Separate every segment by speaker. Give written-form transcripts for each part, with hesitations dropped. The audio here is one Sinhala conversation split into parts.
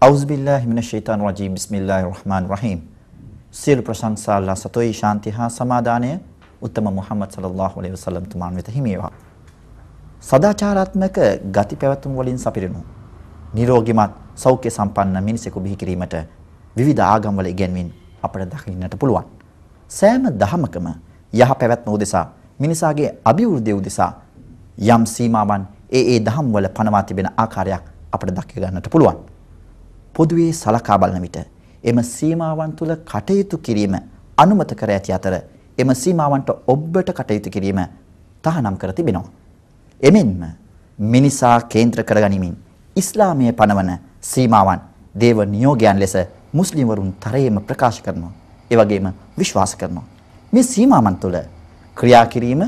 Speaker 1: අවුස්බිල්ලාහි මිනෂ් ෂයිතානිර් රජීම් බිස්මිල්ලාහිර් රහ්මානිර් රහීම්. සියලු ප්‍රශංසා අල්ලාහ් සතෝයි ශාන්තිය හා සමාදානය උත්තම මුහම්මද් සල්ලල්ලාහු අලයිහි වසල්ලම් තුමාන් වෙත හිමි වේවා. සදාචාරාත්මක ගති පැවතුම් වලින් සපිරුණු නිරෝගිමත් සෞඛ්‍ය සම්පන්න මිනිසෙකු බිහි කිරීමට විවිධ ආගම්වල ඉගැන්වීම් අපට දකින්නට පුළුවන්. සෑම දහමකම යහ පැවැත්ම උදෙසා මිනිසාගේ අභිවෘද්ධිය උදෙසා යම් සීමාවන් ඒ දහම් වල පනවා තිබෙන ආකාරයක් අපට දක්ව ගන්නට පුළුවන්. පොදුවේ සලකා බලන විට එම සීමාවන් තුල කටයුතු කිරීම අනුමත කර ඇති අතර එම සීමාවන්ට ඔබට කටයුතු කිරීම තහනම් කර තිබෙනවා. එමෙන්ම මිනිසා කේන්ද්‍ර කරගනිමින් ඉස්ලාමයේ පනවන සීමාවන් දේව නියෝගයන් ලෙස මුස්ලිම් වරුන් තරයේම ප්‍රකාශ කරනවා. ඒ වගේම විශ්වාස කරනවා. මේ සීමාවන් තුළ ක්‍රියා කිරීම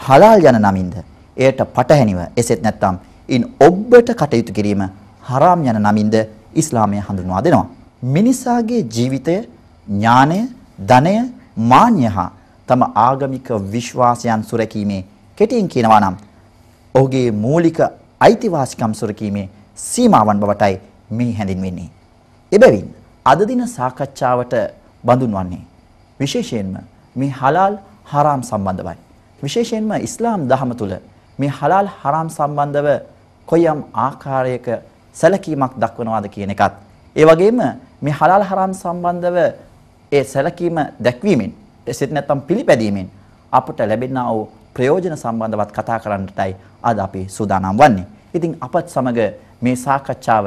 Speaker 1: හලාල් යන නමින්ද එයට පටහැනිව එසෙත් නැත්නම් ඉන් ඔබට කටයුතු කිරීම හරාම් යන නමින්ද ඉස්ලාමය හඳුන්වා දෙනවා. මිනිසාගේ ජීවිතය, ඥානය, ධනය, මාන්‍ය හා තම ආගමික විශ්වාසයන් සුරැකීමේ කෙටියෙන් කියනවා නම් ඔහුගේ මූලික අයිතිවාසිකම් සුරැකීමේ සීමාවන් බවටයි මේ හැඳින්වෙන්නේ. එබැවින් අද දින සාකච්ඡාවට බඳුන් වන්නේ විශේෂයෙන්ම මේ හලාල් හරාම් සම්බන්ධවයි. විශේෂයෙන්ම ඉස්ලාම් දහම තුළ මේ හලාල් හරාම් සම්බන්ධව කොයිම් ආකාරයක සැලකීමක් දක්වනවාද කියන එකත්, ඒ වගේම මේ හලාල් හරාම් සම්බන්ධව ඒ සැලකීම දැක්වීමෙන් එසෙත් නැත්නම් පිළිපැදීමෙන් අපට ලැබෙනා වූ ප්‍රයෝජන සම්බන්ධවත් කතා කරන්නටයි අද අපි සූදානම් වන්නේ. ඉතින් අපත් සමග මේ සාකච්ඡාව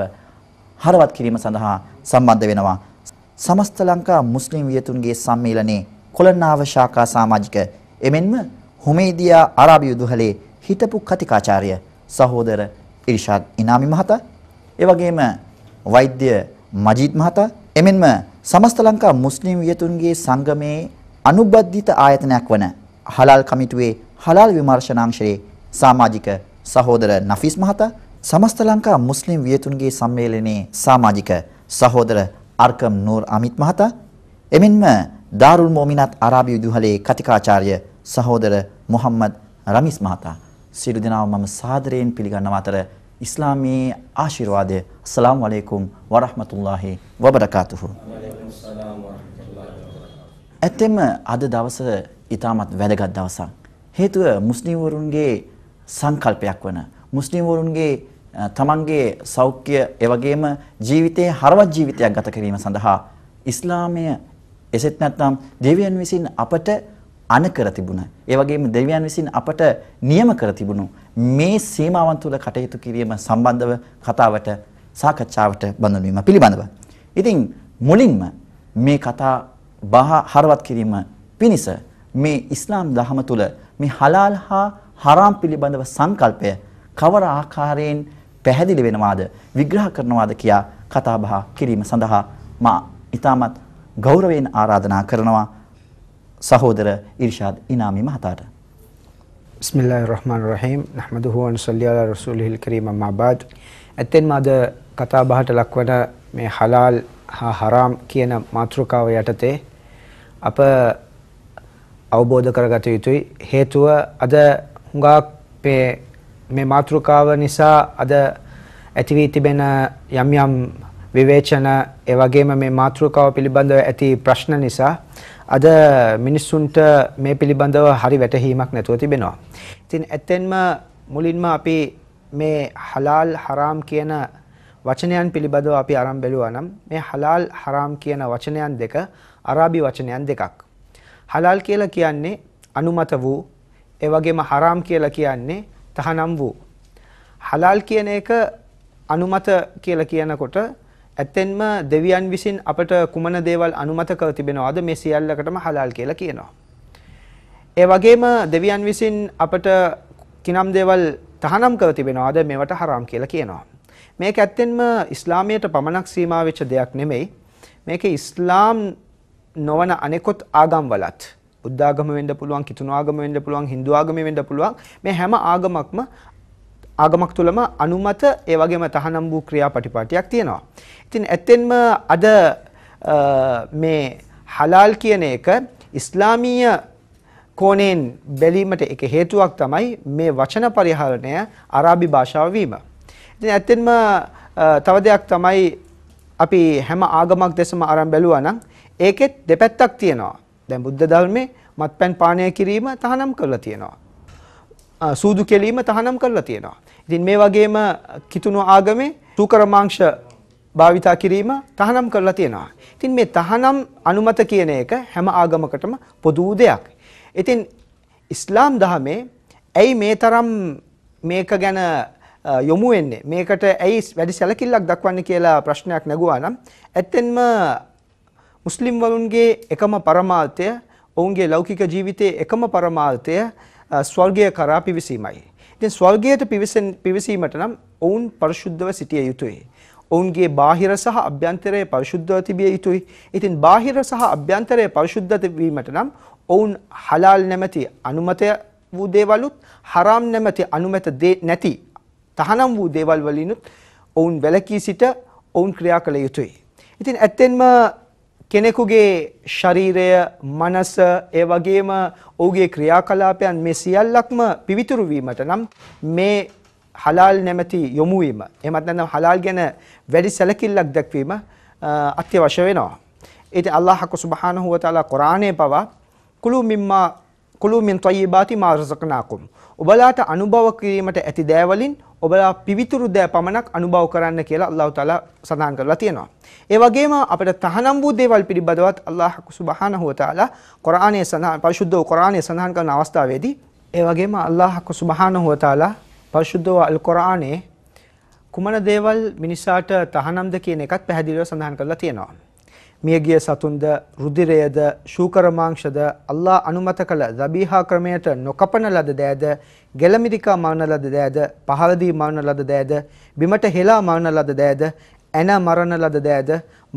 Speaker 1: හරවත් කිරීම සඳහා සම්බන්ධ වෙනවා සමස්ත ලංකා මුස්ලිම් වියතුන්ගේ සම්මේලනයේ කොළඹ ශාඛා සමාජික එමෙන්ම හුමේදියා අරාබි විදුහලේ හිටපු කතිකාචාර්ය සහෝදර ඉර්ෂාද් ඉනාමි මහතා, ඒ වගේම වෛද්‍ය මජීද් මහතා, එමෙන්ම සමස්ත ලංකා මුස්ලිම් වියතුන්ගේ සංගමයේ අනුබද්ධිත ආයතනයක් වන හලාල් කමිටුවේ හලාල් විමර්ශනාංශයේ සමාජික සහෝදර නෆීස් මහතා, සමස්ත ලංකා මුස්ලිම් වියතුන්ගේ සම්මේලනයේ සමාජික සහෝදර අර්කම් නූර් අමිත් මහතා, එමෙන්ම දාරුල් මොමිනත් අරාබි විදුහලේ කතිකාචාර්ය සහෝදර මොහම්මද් රමීස් මහතා, සියලු දෙනාම මම සාදරයෙන් පිළිගන්නවා. අතර ඉස්ලාමයේ ආශිර්වාදය. අස්සලාමු අලයිකුම් වරහ්මතුල්ලාහි වබරකාතුහු. ඇත්තෙන්ම අද දවස ඉතාමත් වැදගත් දවසක්. හේතුව මුස්ලිම් වරුන්ගේ සංකල්පයක් වන මුස්ලිම් වරුන්ගේ තමන්ගේ සෞඛ්‍ය ඒ වගේම ජීවිතයේ හරවත් ජීවිතයක් ගත කිරීම සඳහා ඉස්ලාමය එසෙත් නැත්නම් දෙවියන් විසින් අපට අණ කර තිබුණ, ඒ වගේම දෙවියන් විසින් අපට නියම කර තිබුණු මේ සීමාවන් තුළ කටයුතු කිරීම සම්බන්ධව කතාවට සාකච්ඡාවට බඳුන් වීම පිළිබඳව. ඉතින් මුලින්ම මේ කතා බහ හරවත් කිරීම පිණිස මේ ඉස්ලාම් දහම තුළ මේ හලාල් හා හරාම් පිළිබඳව සංකල්පය කවර ආකාරයෙන් පැහැදිලි වෙනවාද, විග්‍රහ කරනවාද කියා කතා බහ කිරීම සඳහා මා ඉතාමත් ගෞරවයෙන් ආරාධනා කරනවා සහෝදර ඉර්ෂාද් ඉනාමි මහතාට.
Speaker 2: බිස්මිල්ලාහිර් රහ්මානිර් රහීම්. නහ්මදුහු ව නසල්ලි අලා රසූලිහිල් කරීම්. අම්මා බාද්. එතෙන්ම අද කතා බහට ලක්වන මේ හලාල් හා හරාම් කියන මාතෘකාව යටතේ අප අවබෝධ කරගත යුතුයි. හේතුව අද හුඟක් මේ මාතෘකාව නිසා අද ඇති වී තිබෙන යම් යම් විවේචන, ඒ වගේම මේ මාතෘකාව පිළිබඳව ඇති ප්‍රශ්න නිසා අද මිනිස්සුන්ට මේ පිළිබඳව හරි වැටහීමක් නැතුව තිබෙනවා. ඉතින් ඇත්තෙන්ම මුලින්ම අපි මේ හලාල් හරාම් කියන වචනයන් පිළිබඳව අපි අරන් බැලුවා නම් මේ හලාල් හරාම් කියන වචනයන් දෙක අරාබි වචනයන් දෙකක්. හලාල් කියලා කියන්නේ අනුමත වූ, ඒ වගේම හරාම් කියලා කියන්නේ තහනම් වූ. හලාල් කියන එක අනුමත කියලා කියනකොට ඇත්තෙන්ම දෙවියන් විසින් අපට කුමන දේවල් අනුමත කර තිබෙනවද මේ සියල්ලකටම හලාල් කියලා කියනවා. ඒ වගේම දෙවියන් විසින් අපට කිනම් දේවල් තහනම් කර තිබෙනවද මේවට හරාම් කියලා කියනවා. මේක ඇත්තෙන්ම ඉස්ලාමයට පමණක් සීමා වෙච්ච දෙයක් නෙමෙයි. මේක ඉස්ලාම් නොවන අනෙකුත් ආගම්වලත්, බුද්ධ ආගම වෙන්න පුළුවන්, කිතුණු ආගම වෙන්න පුළුවන්, හින්දු ආගම වෙන්න පුළුවන්, මේ හැම ආගමක් තුළම අනුමත ඒ වගේම තහනම් වූ ක්‍රියාපටිපාටියක් තියෙනවා. ඉතින් ඇත්තෙන්ම අද මේ හලාල් කියන එක ඉස්ලාමීය කෝණයෙන් බැලීමට එක හේතුවක් තමයි මේ වචන පරිහරණය අරාබි භාෂාව වීම. ඉතින් ඇත්තෙන්ම තව දෙයක් තමයි අපි හැම ආගමක් දෙසම අරන් බැලුවා නම් ඒකෙත් දෙපැත්තක් තියෙනවා. දැන් බුද්ධ ධර්මයේ මත්පැන් පානය කිරීම තහනම් කරලා තියෙනවා. සූදු කෙලීම තහනම් කරලා තියෙනවා. ඉතින් මේ වගේම කිතුණු ආගමේ සූකර මාංශ භාවිතා කිරීම තහනම් කරලා තියෙනවා. ඉතින් මේ තහනම් අනුමත කියන එක හැම ආගමකටම පොදු දෙයක්. ඉතින් ඉස්ලාම් දහමේ ඇයි මේ තරම් මේක ගැන යොමු වෙන්නේ? මේකට ඇයි වැඩි සැලකිල්ලක් දක්වන්නේ කියලා ප්‍රශ්නයක් නැගුවා නම් ඇත්තෙන්ම මුස්ලිම් වරුන්ගේ එකම පරමාර්ථය, ඔවුන්ගේ ලෞකික ජීවිතයේ එකම පරමාර්ථය ස්වර්ගය කරා පිවිසීමයි. ඉතින් ස්වර්ගයට පිවිසීමට නම් ඔවුන් පරිශුද්ධව සිටිය යුතුයි. ඔවුන්ගේ බාහිර සහ අභ්‍යන්තරයේ පරිශුද්ධව තිබිය යුතුයි. ඉතින් බාහිර සහ අභ්‍යන්තරයේ පරිශුද්ධ වීමට නම් ඔවුන් හලාල් නැමැති අනුමතය වූ දේවලුත් හරාම් නැමැති අනුමත නැති තහනම් වූ දේවල් වලිනුත් ඔවුන් වැළකී සිට ඔවුන් ක්‍රියා කළ යුතුයි. ඉතින් ඇත්තෙන්ම කෙනෙකුගේ ශරීරය, මනස, ඒ වගේම ඔහුගේ ක්‍රියාකලාපයන් මේ සියල්ලක්ම පිවිතුරු වීමට නම් මේ හලාල් නැමැති යොමු වීම, එහෙමත් නැත්නම් හලාල් ගැන වැඩි සැලකිල්ලක් දක්වීම අත්‍යවශ්‍ය වෙනවා. ඉතින් අල්ලාහ් සුබ්හානහු වතාලා කුරානයේ පවා කුලු මින් තයිබාති මා රසක්නාකුම්, ඔබලාට අනුභව කිරීමට ඇති දෑවලින් ඔබලා පිවිතුරු දෑ පමණක් අනුභව කරන්න කියලා අල්ලාහ් තාලා සඳහන් කරලා තියෙනවා. ඒ වගේම අපිට තහනම් වූ දේවල් පිළිබඳවත් අල්ලාහ් සුබ්හානහු වතාලා කුරානයේ සඳහන් පරිශුද්ධ කුරානයේ සඳහන් කරන අවස්ථාවේදී ඒ වගේම අල්ලාහ් සුබ්හානහු වතාලා පරිශුද්ධ අල් කුරානයේ කුමන දේවල් මිනිසාට තහනම්ද කියන එකත් පැහැදිලිව සඳහන් කරලා තියෙනවා. මියගිය සතුන්ද, රුධිරයද, ශූකර මාංශද, අල්ලාහ් අනුමත කළ දබීහා ක්‍රමයට නොකපන ලද දෑද, ගෙලමිරිකා මරණ ලද දෑද, පහළදී මරණ ලද දෑද, බිමට හෙලා මරණ ලද දෑද, ඇන මරණ ලද දෑද,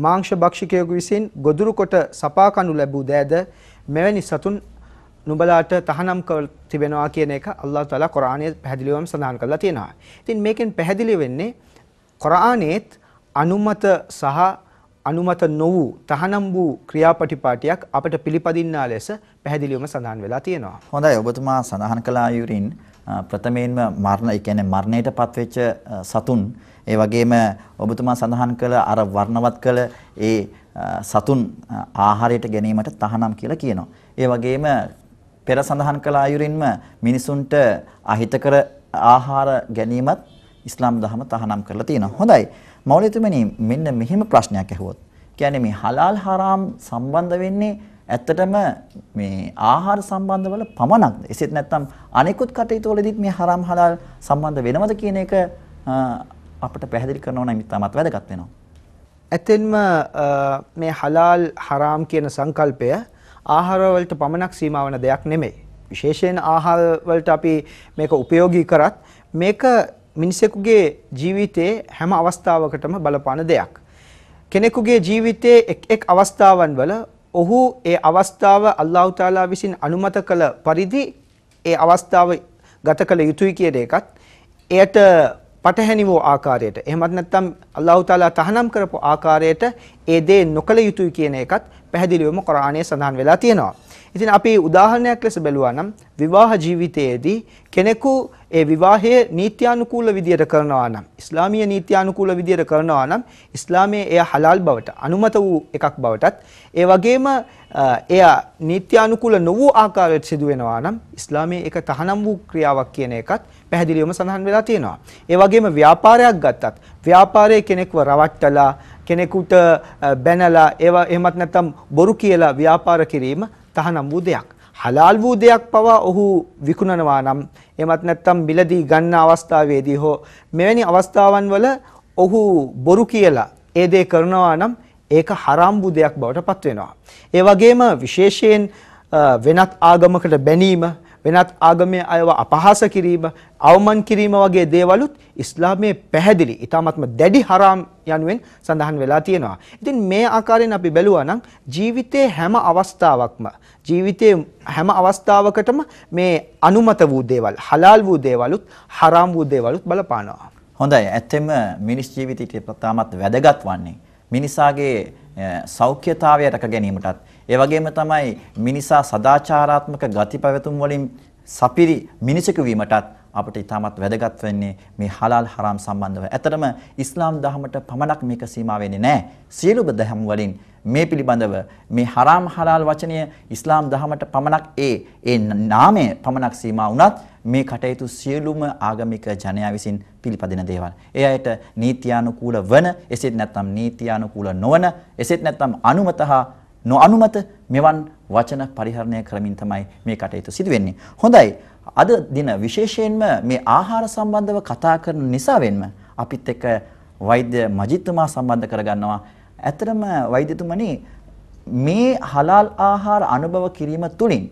Speaker 2: මාංශ භක්ෂිකයෙකු විසින් ගොදුරු කොට සපා කනු ලැබූ දෑද, මෙවැනි සතුන් නුඹලාට තහනම් කර තිබෙනවා කියන එක අල්ලාහ් තාලා කුරානයේ පැහැදිලිවම සඳහන් කරලා තියෙනවා. ඉතින් මේකෙන් පැහැදිලි වෙන්නේ කුරානයේත් අනුමත සහ අනුමත නොවූ තහනම් වූ ක්‍රියාපටිපාටියක් අපට පිළිපදින්නා ලෙස පැහැදිලිවම සඳහන් වෙලා තියෙනවා.
Speaker 1: හොඳයි, ඔබතුමා සඳහන් කළ අයුරින් ප්‍රථමයෙන්ම මරණ, ඒ කියන්නේ මරණයට පත්වෙච්ච සතුන්, ඒ වගේම ඔබතුමා සඳහන් කළ අර වර්ණවත් කළ ඒ සතුන් ආහාරයට ගැනීමට තහනම් කියලා කියනවා. ඒ වගේම පෙර සඳහන් කළ අයුරින්ම මිනිසුන්ට අහිතකර ආහාර ගැනීමත් ඉස්ලාම් දහම තහනම් කරලා තියෙනවා. හොඳයි, මෞලවිතුමනි, මෙන්න මෙහෙම ප්‍රශ්නයක් ඇහුවොත්, කියන්නේ මේ හලාල් හරාම් සම්බන්ධ වෙන්නේ ඇත්තටම මේ ආහාර සම්බන්ධවල පමණක්ද? එසේත් නැත්නම් අනෙකුත් කටයුතු වලදීත් මේ හරාම් හලාල් සම්බන්ධ වෙනවද කියන එක අපිට පැහැදිලි කරනවා නම් ඉතාමත් වැදගත් වෙනවා.
Speaker 2: ඇත්තෙන්ම මේ හලාල් හරාම් කියන සංකල්පය ආහාර වලට පමණක් සීමා වන දෙයක් නෙමෙයි. විශේෂයෙන් ආහාර වලට අපි මේක ප්‍රයෝගී කරත් මේක මිනිසෙකුගේ ජීවිතයේ හැම අවස්ථාවකටම බලපාන දෙයක්. කෙනෙකුගේ ජීවිතයේ එක් අවස්ථාවන් වල ඔහු ඒ අවස්ථාව අල්ලාහ් තාලා විසින් අනුමත කළ පරිදි ඒ අවස්ථාව ගත කළ යුතුයි කියන එකත්, එයට පටහැනි වූ ආකාරයට, එහෙමත් නැත්නම් අල්ලාහ් තාලා තහනම් කරපු ආකාරයට ඒ දේ නොකළ යුතුයි කියන එකත් පැහැදිලිවම කුරානයේ සඳහන් වෙලා තියෙනවා. ඉතින් අපි උදාහරණයක් ලෙස බැලුවා නම් විවාහ ජීවිතයේදී කෙනෙකු ඒ විවාහය නීත්‍යානුකූල විදියට කරනවා නම්, ඉස්ලාමීය නීත්‍යානුකූල විදියට කරනවා නම් ඉස්ලාමයේ එය හලාල් බවට, අනුමත වූ එකක් බවටත්, ඒ වගේම එය නීත්‍යානුකූල නොවූ ආකාරයට සිදු වෙනවා නම් ඉස්ලාමයේ ඒක තහනම් වූ ක්‍රියාවක් කියන එකත් පැහැදිලිවම සඳහන් වෙලා තියෙනවා. ඒ වගේම ව්‍යාපාරයක් ගත්තත් ව්‍යාපාරයේ කෙනෙක්ව රවට්ටලා, කෙනෙකුට බැනලා, ඒවා එහෙමත් නැත්නම් බොරු කියලා ව්‍යාපාර කිරීම තහනම් වූ දෙයක්. හලාල් වූ දෙයක් පවා ඔහු විකුණනවා නම්, එහෙමත් නැත්නම් මිලදී ගන්න අවස්ථාවේදී හෝ මෙවැනි අවස්ථාවන් වල ඔහු බොරු කියලා ඒ දේ කරනවා නම් ඒක හරාම් වූ දෙයක් බවට පත් වෙනවා. ඒ වගේම විශේෂයෙන් වෙනත් ආගමකට බැනීම, වෙනත් ආගමේ අයව අපහාස කිරීම, අවමන් කිරීම වගේ දේවලුත් ඉස්ලාමයේ පැහැදිලි ඊටාත්ම දැඩි හරාම් යනුවෙන් සඳහන් වෙලා තියෙනවා. ඉතින් මේ ආකාරයෙන් අපි බැලුවා නම් ජීවිතයේ හැම අවස්ථාවකටම මේ අනුමත වූ දේවල්, හලාල් වූ දේවලුත් හරාම් වූ දේවලුත් බලපානවා.
Speaker 1: හොඳයි, ඇත්තෙම මිනිස් ජීවිතයට ප්‍රථමත් වැදගත් වන්නේ මිනිසාගේ සෞඛ්‍යතාවය රැක ගැනීමටත්, ඒ වගේම තමයි මිනිසා සදාචාරාත්මක ගති පැවතුම් වලින් සපිරි මිනිසෙකු වීමටත් අපිට ඉතාමත් වැදගත් වෙන්නේ මේ හලාල් හරාම් සම්බන්ධව. ඇත්තටම ඉස්ලාම් දහමට පමණක් මේක සීමා වෙන්නේ නැහැ. සියලුම දහම් වලින් මේ පිළිබඳව මේ හරාම් හලාල් වචනය ඉස්ලාම් දහමට පමණක් ඒ නාමය පමණක් සීමා වුණත් මේ කටයුතු සියලුම ආගමික ජනයා විසින් පිළිපදින දේවල්. ඒ අයට නීත්‍යානුකූල වන, එසේත් නැත්නම් නීත්‍යානුකූල නොවන, එසේත් නැත්නම් අනුමත හා නොඅනුමත මෙවන් වචන පරිහරණය කරමින් තමයි මේ කටයුතු සිදු වෙන්නේ. හොඳයි. අද දින විශේෂයෙන්ම මේ ආහාර සම්බන්ධව කතා කරන නිසාවෙන්ම අපිත් එක්ක වෛද්‍ය මජිත්තුමා සම්බන්ධ කරගන්නවා. ඇත්තටම වෛද්‍යතුමනි මේ හලාල් ආහාර අනුභව කිරීම තුළින්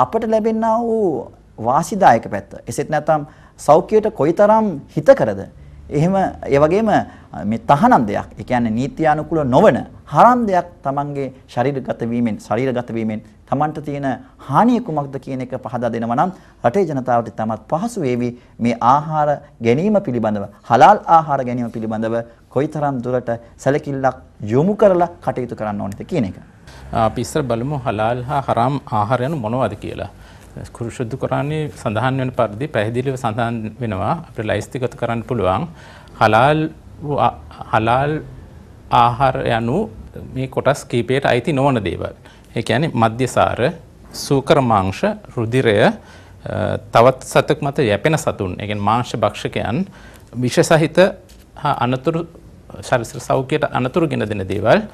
Speaker 1: අපට ලැබෙනා වූ වාසිදායක පැත්ත, එසේත් නැත්නම් සෞඛ්‍යයට කොයිතරම් හිතකරද, එහෙම ඒ වගේම මේ තහනම් දෙයක්, ඒ කියන්නේ නීත්‍යානුකූල නොවන හරම් දෙයක් තමන්ගේ ශරීරගත වීමෙන් තමන්ට තියෙන හානිය කුමක්ද කියන එක පහදා දෙනවා නම් රටේ ජනතාවට තමත් පහසු වේවි මේ ආහාර ගැනීම පිළිබඳව, හලාල් ආහාර ගැනීම පිළිබඳව කොයිතරම් දුරට සැලකිල්ලක් යොමු කරලා කටයුතු කරන්න ඕනද කියන එක.
Speaker 3: අපි ඉස්සර බලමු හලාල් හා හරාම් ආහාර යන මොනවද කියලා. කුරුෂුද්ධ කුරානයේ සඳහන් වෙන පරිදි පැහැදිලිව සඳහන් වෙනවා අපිට ලයිස්තිගත කරන්න පුළුවන් හලාල් ආහාර යනු මේ කොටස් කීපයට අයිති නොවන දේවල්. ඒ කියන්නේ මද්යසාර, සූකර මාංශ, රුධිරය, තවත් සතෙක් මත යැපෙන සතුන්, ඒ කියන්නේ මාංශ භක්ෂකයන්, විෂ සහිත හා අනතුරු ශරීර සෞඛ්‍යයට අනතුරු ගෙන දෙන දේවල්,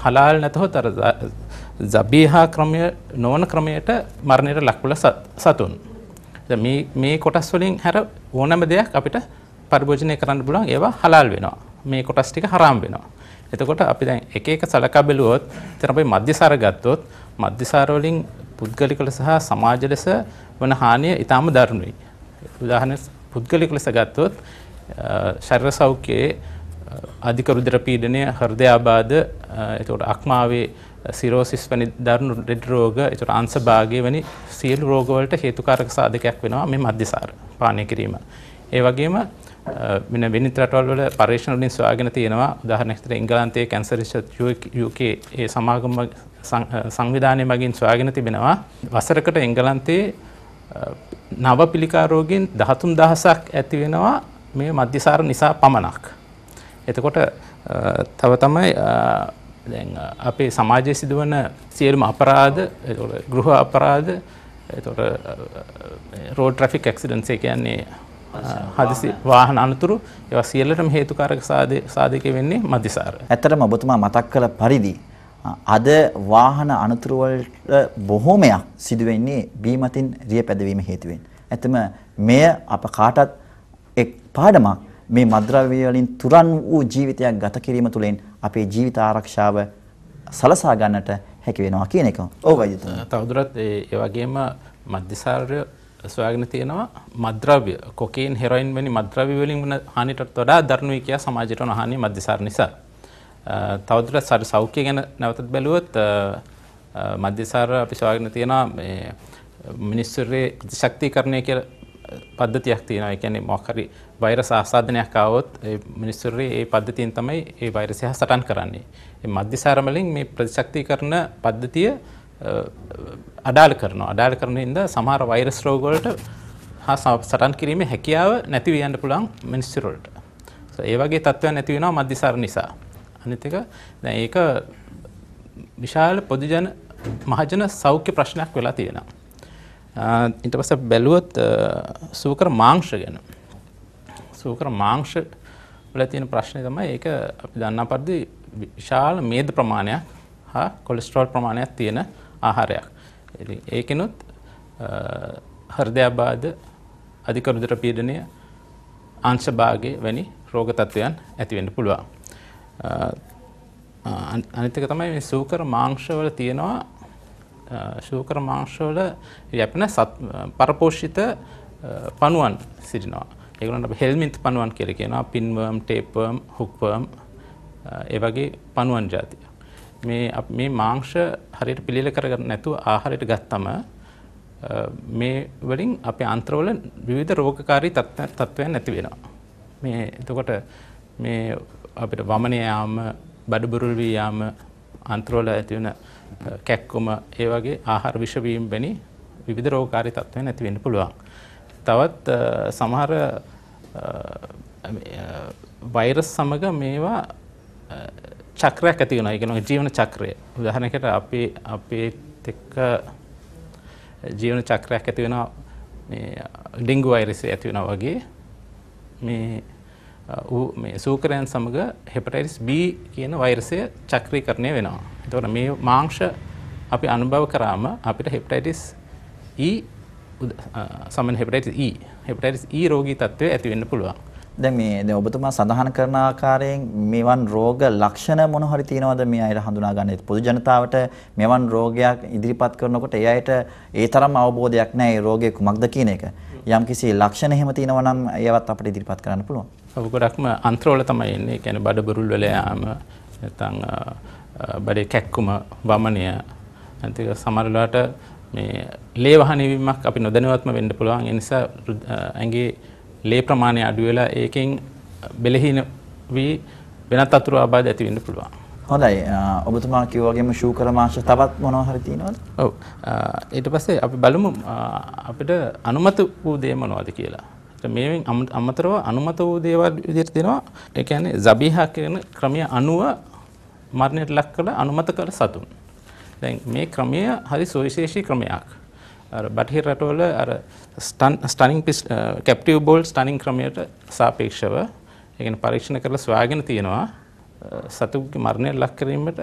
Speaker 3: හලාල් නැතහොත් අර ජබීහා ක්‍රමය නොවන ක්‍රමයට මරණයට ලක්වල සතුන්. මේ කොටස් වලින් හැර ඕනෑම දෙයක් අපිට පරිභෝජනය කරන්න පුළුවන්, ඒවා හලාල් වෙනවා. මේ කොටස් ටික හරාම් වෙනවා. එතකොට අපි දැන් එක එක සලකා බැලුවොත් එතන අපි මද්යසාර ගත්තොත් මද්යසාර වලින් පුද්ගලික ලෙස සහ සමාජ ලෙස වන හානිය ඊටම දරුණුයි. උදාහරණ පුද්ගලික ලෙස ගත්තොත් ශරීර සෞඛ්‍යයේ අධික රුධිර පීඩනය, හෘදයාබාධ, එතකොට අක්මාවේ සිරෝසිස් වැනි දරුණු ලෙඩ රෝග, එතකොට අංශභාගය වැනි සියලු රෝග වලට හේතුකාරක සාධකයක් වෙනවා මේ මද්යසාර පානය කිරීම. ඒ වගේම වෙනත් රටවල් වල පරීක්ෂණ වලින් සොයාගෙන තියෙනවා. උදාහරණයක් විදිහට එංගලන්තයේ කැන්සර් රිසර්ච් UK ඒ සමාගම සංවිධානය මගින් සොයාගෙන තිබෙනවා වසරකට එංගලන්තයේ නව පිළිකා රෝගීන් 13000ක් ඇති වෙනවා මේ මද්යසාර නිසා පමණක්. එතකොට තව තමයි දැන් අපේ සමාජයේ සිදුවන සියලුම අපරාධ, එතකොට ගෘහ අපරාධ, එතකොට රෝඩ් ට්‍රැෆික් ඇක්සිඩන්ට්ස්, ඒ කියන්නේ හදිසි වාහන අනතුරු, ඒවා සියල්ලටම හේතුකාරක සාධක වෙන්නේ මද්යසාර.
Speaker 1: ඇත්තටම ඔබතුමා මතක් කළ පරිදි අද වාහන අනතුරු වලට බොහෝමයක් සිදු වෙන්නේ බීමතින් රිය පැදවීම හේතුවෙන්. ඇත්තම මෙය අප කාටත් එක් පාඩමක්. මේ මද්ද්‍රව්‍ය වලින් තුරන් වූ ජීවිතයක් ගත කිරීම තුළින් අපේ ජීවිත ආරක්ෂාව සලසා ගන්නට හැකි වෙනවා කියන එක. ඔව් වෛද්‍යතුමා.
Speaker 3: තවදුරටත් ඒ වගේම මද්යසාරය සොයාගෙන තියෙනවා මද්ද්‍රව්‍ය, කොකේන්, හෙරොයින් වැනි මද්ද්‍රව්‍ය වලින් වන හානියටත් වඩා දරුණුයි කියා සමාජයට වන හානිය මද්යසාර නිසා. තවදුරටත් ශරීර සෞඛ්‍ය ගැන නැවතත් බැලුවොත් මද්යසාර අපි සොයාගෙන තියෙනවා මේ මිනිස්සුන්ගේ ප්‍රතිශක්තිකරණය කියලා පද්ධතියක් තියෙනවා. ඒ කියන්නේ මොකක් හරි වෛරස් ආසාදනයක් ආවොත් ඒ මිනිස්සුන්ගේ ඒ පද්ධතියෙන් තමයි ඒ වෛරසය සටන් කරන්නේ. මේ මද්යසාර වලින් මේ ප්‍රතිශක්තිකරණ පද්ධතිය අඩාල කරනවා. අඩාල කරන හින්දා සමහර වෛරස් රෝග වලට සටන් කිරීමේ හැකියාව නැති වෙ යන්න පුළුවන් මිනිස්සු වලට. ඒ වගේ තත්ත්වයන් නැති වෙනවා මද්යසාර නිසා. අනිත් එක දැන් ඒක විශාල පොදුජන මහජන සෞඛ්‍ය ප්‍රශ්නයක් වෙලා තියෙනවා. ඊට පස්සේ බැලුවොත් සූකර මාංශ ගැන. සූකර මාංශ වල තියෙන ප්‍රශ්නේ තමයි ඒක අපි දන්නා පරිදි විශාල මේද ප්‍රමාණයක් හා කොලෙස්ටරෝල් ප්‍රමාණයක් තියෙන ආහාරයක්. ඉතින් ඒකිනුත් හෘදයාබාධ, අධික රුධිර පීඩනය, අංශභාගය වැනි රෝග තත්ත්වයන් ඇති වෙන්න පුළුවන්. අනිත් එක තමයි මේ සූකර මාංශවල තියෙනවා ශූකර මාංශවල යැපෙන පරපෝෂිත පණුවන් සිටිනවා. ඒගොල්ලන්ට අපි හෙල්මින්ත් පණුවන් කියලා කියනවා. පින්වර්ම්, ටේප්වර්ම්, හුක්වර්ම් ඒ වගේ පණුවන් జాති. මේ මාංශ හරියට පිළියෙල කරගන්න නැතුව ආහාරයට ගත්තම මේ වලින් අපේ අන්ත්‍රවල විවිධ රෝගකාරී තත්ත්වයන් නැති වෙනවා. මේ එතකොට මේ අපිට වමන යාම, බඩබුරුල් වී යාම, අන්ත්‍රවල ඇති වෙන කැක්කුම, ඒ වගේ ආහාර විෂ වීම වැනි විවිධ රෝගකාරී තත්ත්වයන් නැති වෙන්න පුළුවන්. තවත් සමහර වෛරස් සමග මේවා චක්‍රයක් ඇති වෙනවා. ඒ කියන්නේ ජීවන චක්‍රය. උදාහරණයකට අපේ එක්ක ජීවන චක්‍රයක් ඇති වෙනවා මේ ඩෙන්ගු වෛරසය ඇති වෙනවා වගේ මේ සූකරයන් සමග හෙපටයිටිස් B කියන වෛරසය චක්‍රීකරණය වෙනවා. එතකොට මේ මාංශ අපි අනුභව කරාම අපිට හෙපටයිටිස් E සමන හෙපටයිටිස් E රෝගී තත්ත්වය ඇති වෙන්න පුළුවන්.
Speaker 1: දැන් ඔබතුමා සඳහන් කරන ආකාරයෙන් මෙවන් රෝග ලක්ෂණ මොන හරි තියෙනවද මේ අයට හඳුනා ගන්න? පොදු ජනතාවට මෙවන් රෝගයක් ඉදිරිපත් කරනකොට ඒ අයට ඒ තරම් අවබෝධයක් නැහැ ඒ රෝගය කුමක්ද කියන එක. යම්කිසි ලක්ෂණ එහෙම තියෙනවා නම් ඒවත් අපිට ඉදිරිපත් කරන්න පුළුවන්.
Speaker 3: ඔව් ගොඩක්ම අන්ත්‍රවල තමයි එන්නේ. ඒ කියන්නේ බඩ බුරුල් වල යාම නැත්නම් බඩේ කැක්කුම වමනය අන්තික සමහර වෙලාවට මේ ලේ වහන වීමක් අපි නොදැනුවත්ම වෙන්න පුළුවන්. ඒ නිසා ඇඟේ ලේ ප්‍රමාණය අඩු වෙලා ඒකෙන් බෙලහීන වී වෙනත් අතුරු ආබාධ ඇති වෙන්න පුළුවන්.
Speaker 1: හොඳයි. ඔබතුමා කිව්වා වගේම ශූකර මාංශ තවත් මොනවා හරි තියෙනවද?
Speaker 3: ඔව්. ඊට පස්සේ අපි බලමු අපිට අනුමත වූ දේ මොනවද කියලා. මේවෙන් අමතරව අනුමත වූ දේවල් විදිහට දෙනවා. ඒ කියන්නේ සබීහා කියන ක්‍රමය අනුව මරණයට ලක් කළ අනුමත කළ සතුන්. දැන් මේ ක්‍රමය හරි සුවිශේෂී ක්‍රමයක්. අර බටහිර රටවල අර ස්ටනින් කැප්ටිව් බෝල් ස්ටනින් ක්‍රමයට සාපේක්ෂව ඒ කියන්නේ පරීක්ෂණ කරලා සොයාගෙන තියෙනවා සතුන්ගේ මරණයට ලක් කිරීමට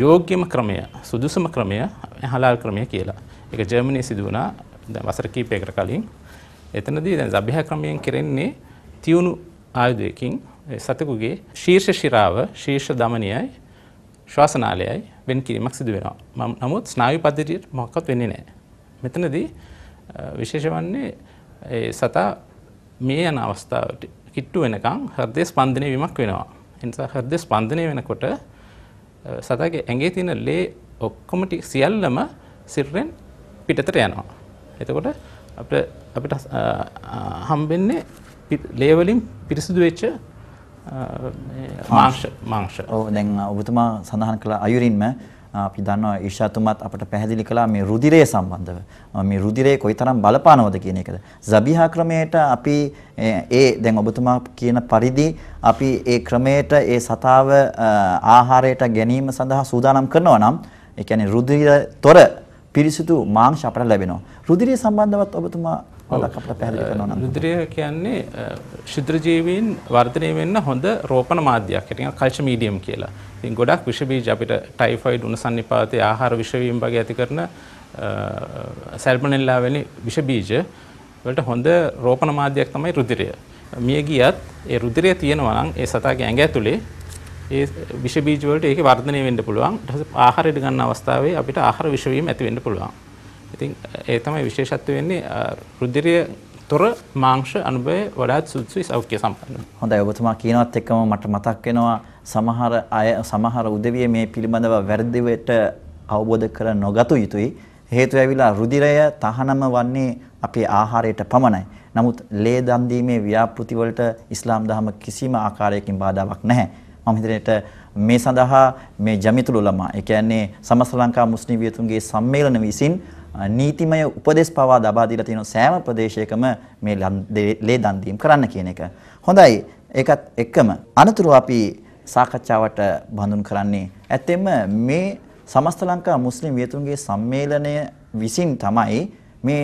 Speaker 3: යෝග්‍යම ක්‍රමය සුදුසුම ක්‍රමය හලාල් ක්‍රමය කියලා. ඒක ජර්මනියේ සිදු වුණා දැන් වසර කිහිපයකට කලින්. එතනදී දැන් සබ්යහ ක්‍රමයෙන් කෙරෙන්නේ තියුණු ආයුධයකින් සතෙකුගේ ශීර්ෂ ශිරාව ශීර්ෂ දමනියයි ශ්වාසනාලයයි වෙන් කිරීමක් සිදු වෙනවා. නමුත් ස්නායු පද්ධතියට මොකක්වත් වෙන්නේ නැහැ. මෙතනදී විශේෂ වන්නේ ඒ සතා මේ යන අවස්ථාවට කිට්ටු වෙනකන් හෘද ස්පන්දනය වීමක් වෙනවා. ඒ නිසා හෘද ස්පන්දනය වෙනකොට සතාගේ ඇඟේ තියෙන ලේ ඔක්කොම සියල්ලම සිරුරෙන් පිටතට යනවා. එතකොට අපිට හම්බෙන්නේ ලේ වලින් පිරිසිදු වෙච්ච මාංශ.
Speaker 1: ඔව් දැන් ඔබතුමා සඳහන් කළ අයුරින්ම අපි දන්නවා ඊෂාතුමත් අපට පැහැදිලි කළා මේ රුධිරය සම්බන්ධව. මේ රුධිරය කොයිතරම් බලපානවද කියන එකද. සබීහා ක්‍රමයට අපි දැන් ඔබතුමා කියන පරිදි අපි ඒ ක්‍රමයට ඒ සතාව ආහාරයට ගැනීම සඳහා සූදානම් කරනවා නම් ඒ කියන්නේ රුධිරතොර පිරිසිදු මාංශ අපට ලැබෙනවා. රුධිරය සම්බන්ධවත් ඔබතුමා අපට පැහැදිලි කරනවා නම්
Speaker 3: රුධිරය කියන්නේ ශුද්‍ර ජීවීන් වර්ධනය වෙන්න හොඳ රෝපණ මාධ්‍යයක්. ඒක කල්චර් මීඩියම් කියලා. ඉතින් ගොඩක් විෂ බීජ අපිට ටයිෆොයිඩ් උණ සන්නිපාතයේ ආහාර විෂ වීම වගේ ඇති කරන සල්මොනෙල්ලා වැනි විෂ බීජ වලට හොඳ රෝපණ මාධ්‍යයක් තමයි රුධිරය. මිය ගියත් ඒ රුධිරය තියෙනවා නම් ඒ සතාගේ ඇඟ ඇතුලේ ඒ විෂ බීජ වලට ඒකේ වර්ධනය වෙන්න පුළුවන්. ඊට පස්සේ ආහාරයට ගන්න අවස්ථාවේ අපිට ආහාර විෂ වීම ඇති වෙන්න පුළුවන්. ඉතින් ඒ තමයි විශේෂත්වය වෙන්නේ රුධිරය තොර මාංශ අනුභවය වඩාත් සුදුසුයි සෞඛ්‍ය සම්පන්න.
Speaker 1: හොඳයි ඔබතුමා කියනවත් එක්කම මට මතක් වෙනවා සමහර උදවිය මේ පිළිබඳව වැරදිවට අවබෝධ කර නොගත යුතුයි. හේතුව ඇවිල්ලා රුධිරය තහනම වන්නේ අපේ ආහාරයට පමණයි. නමුත් ලේ දන් දීමේ ව්‍යාපෘති වලට ඉස්ලාම් දහම කිසිම ආකාරයකින් බාධාවක් නැහැ. මම හිතන්නේ මේ සඳහා මේ ජමිතුල් උලමා ඒ කියන්නේ සමස්ත ලංකා මුස්ලිම් වියතුන්ගේ සම්මේලන විසින් නීතිමය උපදෙස් පවා ලබා දීලා තියෙන සෑම ප්‍රදේශයකම මේ ලේ දන් දීම් කරන්න කියන එක. හොඳයි. ඒකත් එක්කම අනතුරු අපි සාකච්ඡාවට බඳුන් කරන්නේ ඇත්තෙන්ම මේ සමස්ත ලංකා මුස්ලිම් වියතුන්ගේ සම්මේලනය විසින් තමයි මේ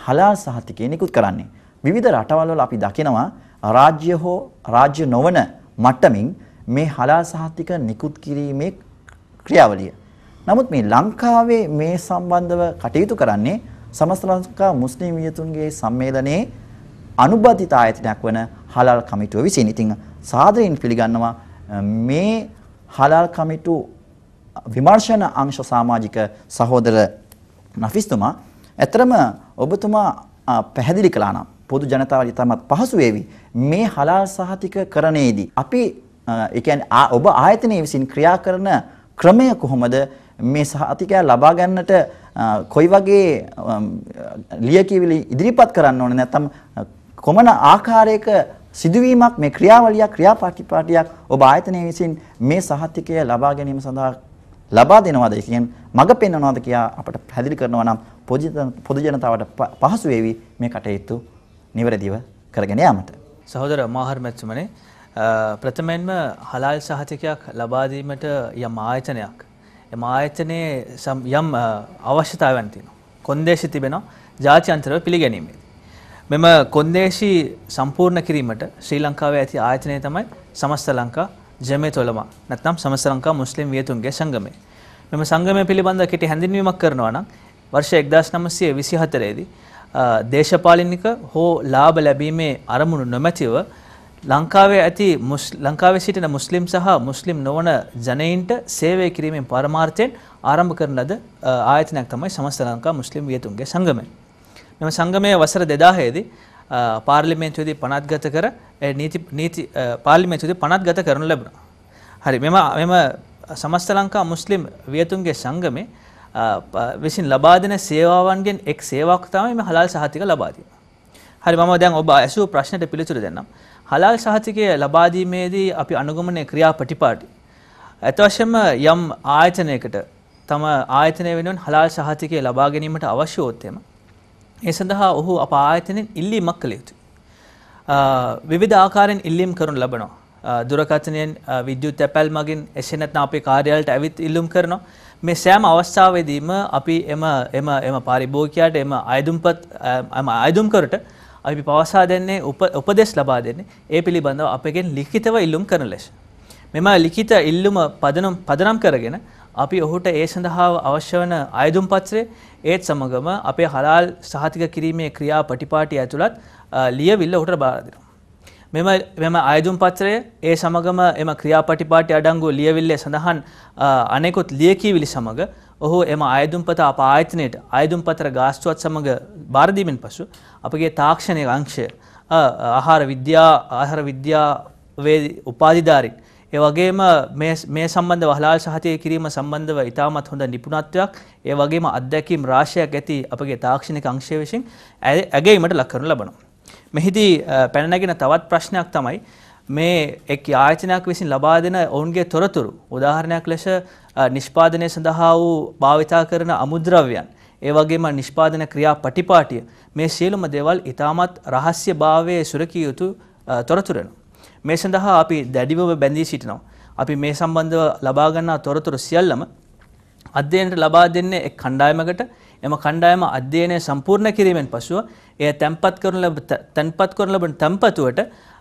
Speaker 1: හලාල් සහතිකය නිකුත් කරන්නේ. විවිධ රටවල් වල අපි දකිනවා රාජ්‍ය හෝ රාජ්‍ය නොවන මට්ටමින් මේ හලාල් සහතික නිකුත් කිරීමේ ක්‍රියාවලිය. නමුත් මේ ලංකාවේ මේ සම්බන්ධව කටයුතු කරන්නේ සමස්ත ලංකා මුස්ලිම් වියතුන්ගේ සම්මේලනයේ අනුබද්ධිත ආයතනයක් වන හලාල් කමිටුව විසින්. ඉතින් සාදරයෙන් පිළිගන්නවා මේ හලාල් කමිටු විමර්ශන අංශ සමාජික සහෝදර නෆිස්තුමා ඇතරම ඔබතුමා පැහැදිලි කළා නම් පොදු ජනතාවට ඉතාමත් පහසු වේවි මේ හලාල් සහතික කරණයේදී අපි ඒ කියන්නේ ඔබ ආයතනයේ විසින් ක්‍රියා කරන ක්‍රමය කොහොමද මේ සහතිකය ලබා ගන්නට කොයි වගේ ලියකියවිලි ඉදිරිපත් කරන්න ඕනේ නැත්නම් කොමන ආකාරයක සිදුවීමක් මේ ක්‍රියාවලියක් ක්‍රියාපාටියක් ඔබ ආයතනයේ විසින් මේ සහතිකය ලබා ගැනීම සඳහා ලබා දෙනවද කියන මඟ පෙන්වනවද කියා අපට පැහැදිලි කරනවා නම් පොදු ජනතාවට පහසු වේවි මේ කටයුතු නිවැරදිව කරගෙන යාමට.
Speaker 4: සහෝදර මාහර් මැතිතුමනි, ප්‍රථමයෙන්ම හලාල් සහතිකයක් ලබා දීමට යම් ආයතනයක් එම ආයතනයේ යම් අවශ්‍යතාවයන් තියෙනවා. කොන්දේසි තිබෙනවා ජාත්‍යන්තරව පිළිගැනීමේදී. මෙම කොන්දේසි සම්පූර්ණ කිරීමට ශ්‍රී ලංකාවේ ඇති ආයතනය තමයි සමස්ත ලංකා ජමියතුල් උලමා නැත්නම් සමස්ත ලංකා මුස්ලිම් වියතුන්ගේ සංගමය. මෙම සංගමය පිළිබඳව කෙටි හැඳින්වීමක් කරනවා නම් වර්ෂ 1924 දී දේශපාලනික හෝ ලාභ ලැබීමේ අරමුණු නොමැතිව ලංකාවේ සිටින මුස්ලිම් සහ මුස්ලිම් නොවන ජනයින්ට සේවය කිරීමෙන් පරමාර්ථයෙන් ආරම්භ කරන ලද ආයතනයක් තමයි සමස්ත ලංකා මුස්ලිම් වියතුන්ගේ සංගමය. මෙම සංගමයේ වසර 2000 දී පාර්ලිමේන්තුවේදී පනත්ගත කර පාර්ලිමේන්තුවේදී පනත්ගත කරනු ලැබුණා. හරි, මෙම සමස්ත ලංකා මුස්ලිම් වියතුන්ගේ සංගමේ විසින් ලබා දෙන සේවාවන්ගෙන් එක් සේවාවක් තමයි මේ හලාල් සහතික ලබා දීම. හරි, මම දැන් ඔබ ඇසූ ප්‍රශ්නෙට පිළිතුරු දෙන්නම්. හලාල් සහතිකය ලබා දීමේදී අපි අනුගමනය ක්‍රියාපටිපාටි අතවශ්‍යම යම් ආයතනයකට තම ආයතනය වෙනුවෙන් හලාල් සහතිකය ලබා ගැනීමට අවශ්‍ය වොත් ඒ සඳහා ඔහු අප ආයතනයෙන් ඉල්ලීමක් කළ යුතුයි. විවිධ ආකාරයෙන් ඉල්ලීම් කරනු ලබනවා. දුරකථනයෙන්, විද්‍යුත් තැපැල් මගින්, එසේ නැත්නම් අපේ කාර්යාලයට ඇවිත් ඉල්ලුම් කරනවා. මේ සෑම අවස්ථාවෙදීම අපි එම පාරිභෝගිකයාට එම අයදුම්කරට අපි පවසා දෙන්නේ උපදෙස් ලබා දෙන්නේ ඒ පිළිබඳව අපගෙන් ලිඛිතව ඉල්ලුම් කරන ලෙස. මෙම ලිඛිත ඉල්ලුම පදනම් කරගෙන අපි ඔහුට ඒ සඳහා අවශ්‍ය වන අයදුම් පත්‍රය ඒත් සමගම අපේ හලාල් සහතික කිරීමේ ක්‍රියාපටිපාටි ඇතුළත් ලියවිල්ල ඔහුට බාර දෙනවා. මෙම අයදුම් පත්‍රය ඒ සමගම එම ක්‍රියාපටිපාටි අඩංගු ලියවිල්ලේ සඳහන් අනෙකුත් ලියකියවිලි සමග ඔහු එම අයදුම්පත අප ආයතනයට අයදුම්පතර ගාස්තුවත් සමග බාර දීමෙන් පසු අපගේ තාක්ෂණික අංශය ආහාර විද්‍යාවේ උපාධිධාරීන් ඒ වගේම මේ සම්බන්ධව හලාල් සහතික කිරීම සම්බන්ධව ඉතාමත් හොඳ නිපුණත්වයක් ඒ වගේම අත්දැකීම් රාශියක් ඇති අපගේ තාක්ෂණික අංශය විසින් ඇගයීමට ලක් කරනු ලබනවා. මෙහිදී පැන නැගෙන තවත් ප්‍රශ්නයක් තමයි මේ එක් ආයතනයක් විසින් ලබා දෙන ඔවුන්ගේ තොරතුරු උදාහරණයක් ලෙස නිෂ්පාදනය සඳහා වූ භාවිතා කරන අමුද්‍රව්‍යයන් ඒ වගේම නිෂ්පාදන ක්‍රියාපටිපාටිය මේ සියලුම දේවල් ඉතාමත් රහස්‍යභාවයේ සුරකිය යුතු තොරතුරු වෙනවා. මේ සඳහා අපි දැඩිවම බැඳී සිටිනවා. අපි මේ සම්බන්ධව ලබා ගන්නා තොරතුරු සියල්ලම අධ්‍යයනයට ලබා දෙන්නේ එක් කණ්ඩායමකට. එම කණ්ඩායම අධ්‍යයනය සම්පූර්ණ කිරීමෙන් පසුව එය තැන්පත් කරන ලබන තැන්පතුවට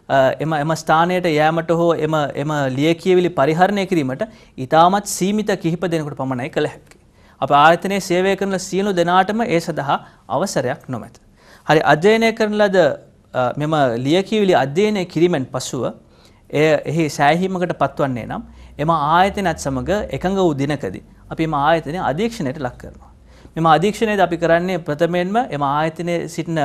Speaker 4: එම ස්ථානයට යෑමට හෝ එම ලියකියවිලි පරිහරණය කිරීමට ඉතාමත් සීමිත කිහිප දෙනෙකුට පමණයි කළ හැකි. අප ආයතනයේ සේවය කරන සියලු දෙනාටම ඒ සඳහා අවසරයක් නොමැත. හරි, අධ්‍යයනය කරන ලද මෙම ලියකියවිලි අධ්‍යයනය කිරීමෙන් පසුව එහි සෑහීමකට පත්වන්නේ නම් එම ආයතනයත් සමග එකඟ වූ දිනකදී අපි එම ආයතනය අධීක්ෂණයට ලක් කරනවා. මෙම අධීක්ෂණයේදී අපි කරන්නේ ප්‍රථමයෙන්ම එම ආයතනයේ සිටින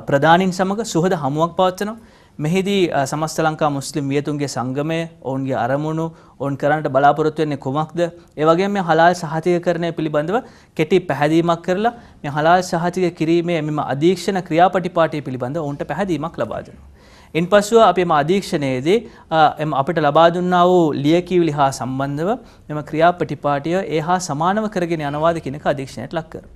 Speaker 4: ප්‍රධානීන් සමග සුහද හමුවක් පවත්වනවා. මෙහිදී සමස්ත ලංකා මුස්ලිම් වියතුන්ගේ සංගමය ඔවුන්ගේ අරමුණු ඔවුන් කරන්නට බලාපොරොත්තු වෙන්නේ කුමක්ද ඒ වගේම මේ හලාල් සහතිකකරණය පිළිබඳව කෙටි පැහැදීමක් කරලා මේ හලාල් සහතික කිරීමේ මෙම අධීක්ෂණ ක්‍රියාපටිපාටිය පිළිබඳව ඔවුන්ට පැහැදීමක් ලබා දෙනවා. ඉන්පසුව අපි මේ අධීක්ෂණයේදී අපිට ලබා දුන්නා වූ ලියකියවිලි හා සම්බන්ධව මෙම ක්‍රියාපටිපාටිය ඒ හා සමානව කරගෙන යනවාද කියන එක අධීක්ෂණයට ලක් කරනවා.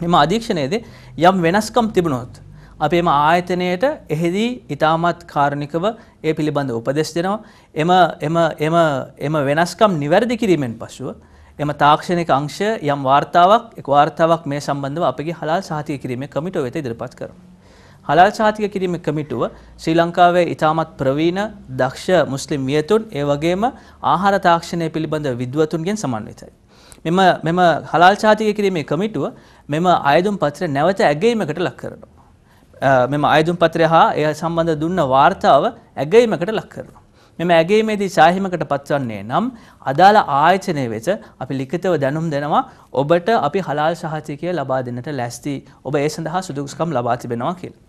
Speaker 4: මෙම අධීක්ෂණයේදී යම් වෙනස්කම් තිබුණොත් අපි එම ආයතනයට එහිදී ඉතාමත් කාරුණිකව ඒ පිළිබඳව උපදෙස් දෙනවා. එම වෙනස්කම් නිවැරදි කිරීමෙන් පසුව එම තාක්ෂණික අංශය යම් වාර්තාවක් මේ සම්බන්ධව අපගේ හලාල් සහතික කිරීමේ කමිටුව වෙත ඉදිරිපත් කරනවා. හලාල් සහතික කිරීමේ කමිටුව ශ්‍රී ලංකාවේ ඉතාමත් ප්‍රවීණ දක්ෂ මුස්ලිම් වියතුන් ඒ වගේම ආහාර තාක්ෂණය පිළිබඳ විද්වතුන්ගෙන් සමන්විතයි. මෙම හලාල් සහතික කිරීමේ කමිටුව මෙම අයදුම් පත්‍රය නැවත ඇගයීමකට ලක් කරනවා. මෙම අයදුම් පත්‍රය හා එය සම්බන්ධ දුන්න වාර්තාව ඇගයීමකට ලක් කරනවා. මෙම ඇගයීමේදී සාහිමකට පත්වන්නේ නම් අදාළ ආයතනය වෙත අපි ලිඛිතව දැනුම් දෙනවා ඔබට අපි හලාල් සහතිකය ලබා දෙන්නට ලැස්ති ඔබ ඒ සඳහා සුදුසුකම් ලබා තිබෙනවා කියලා.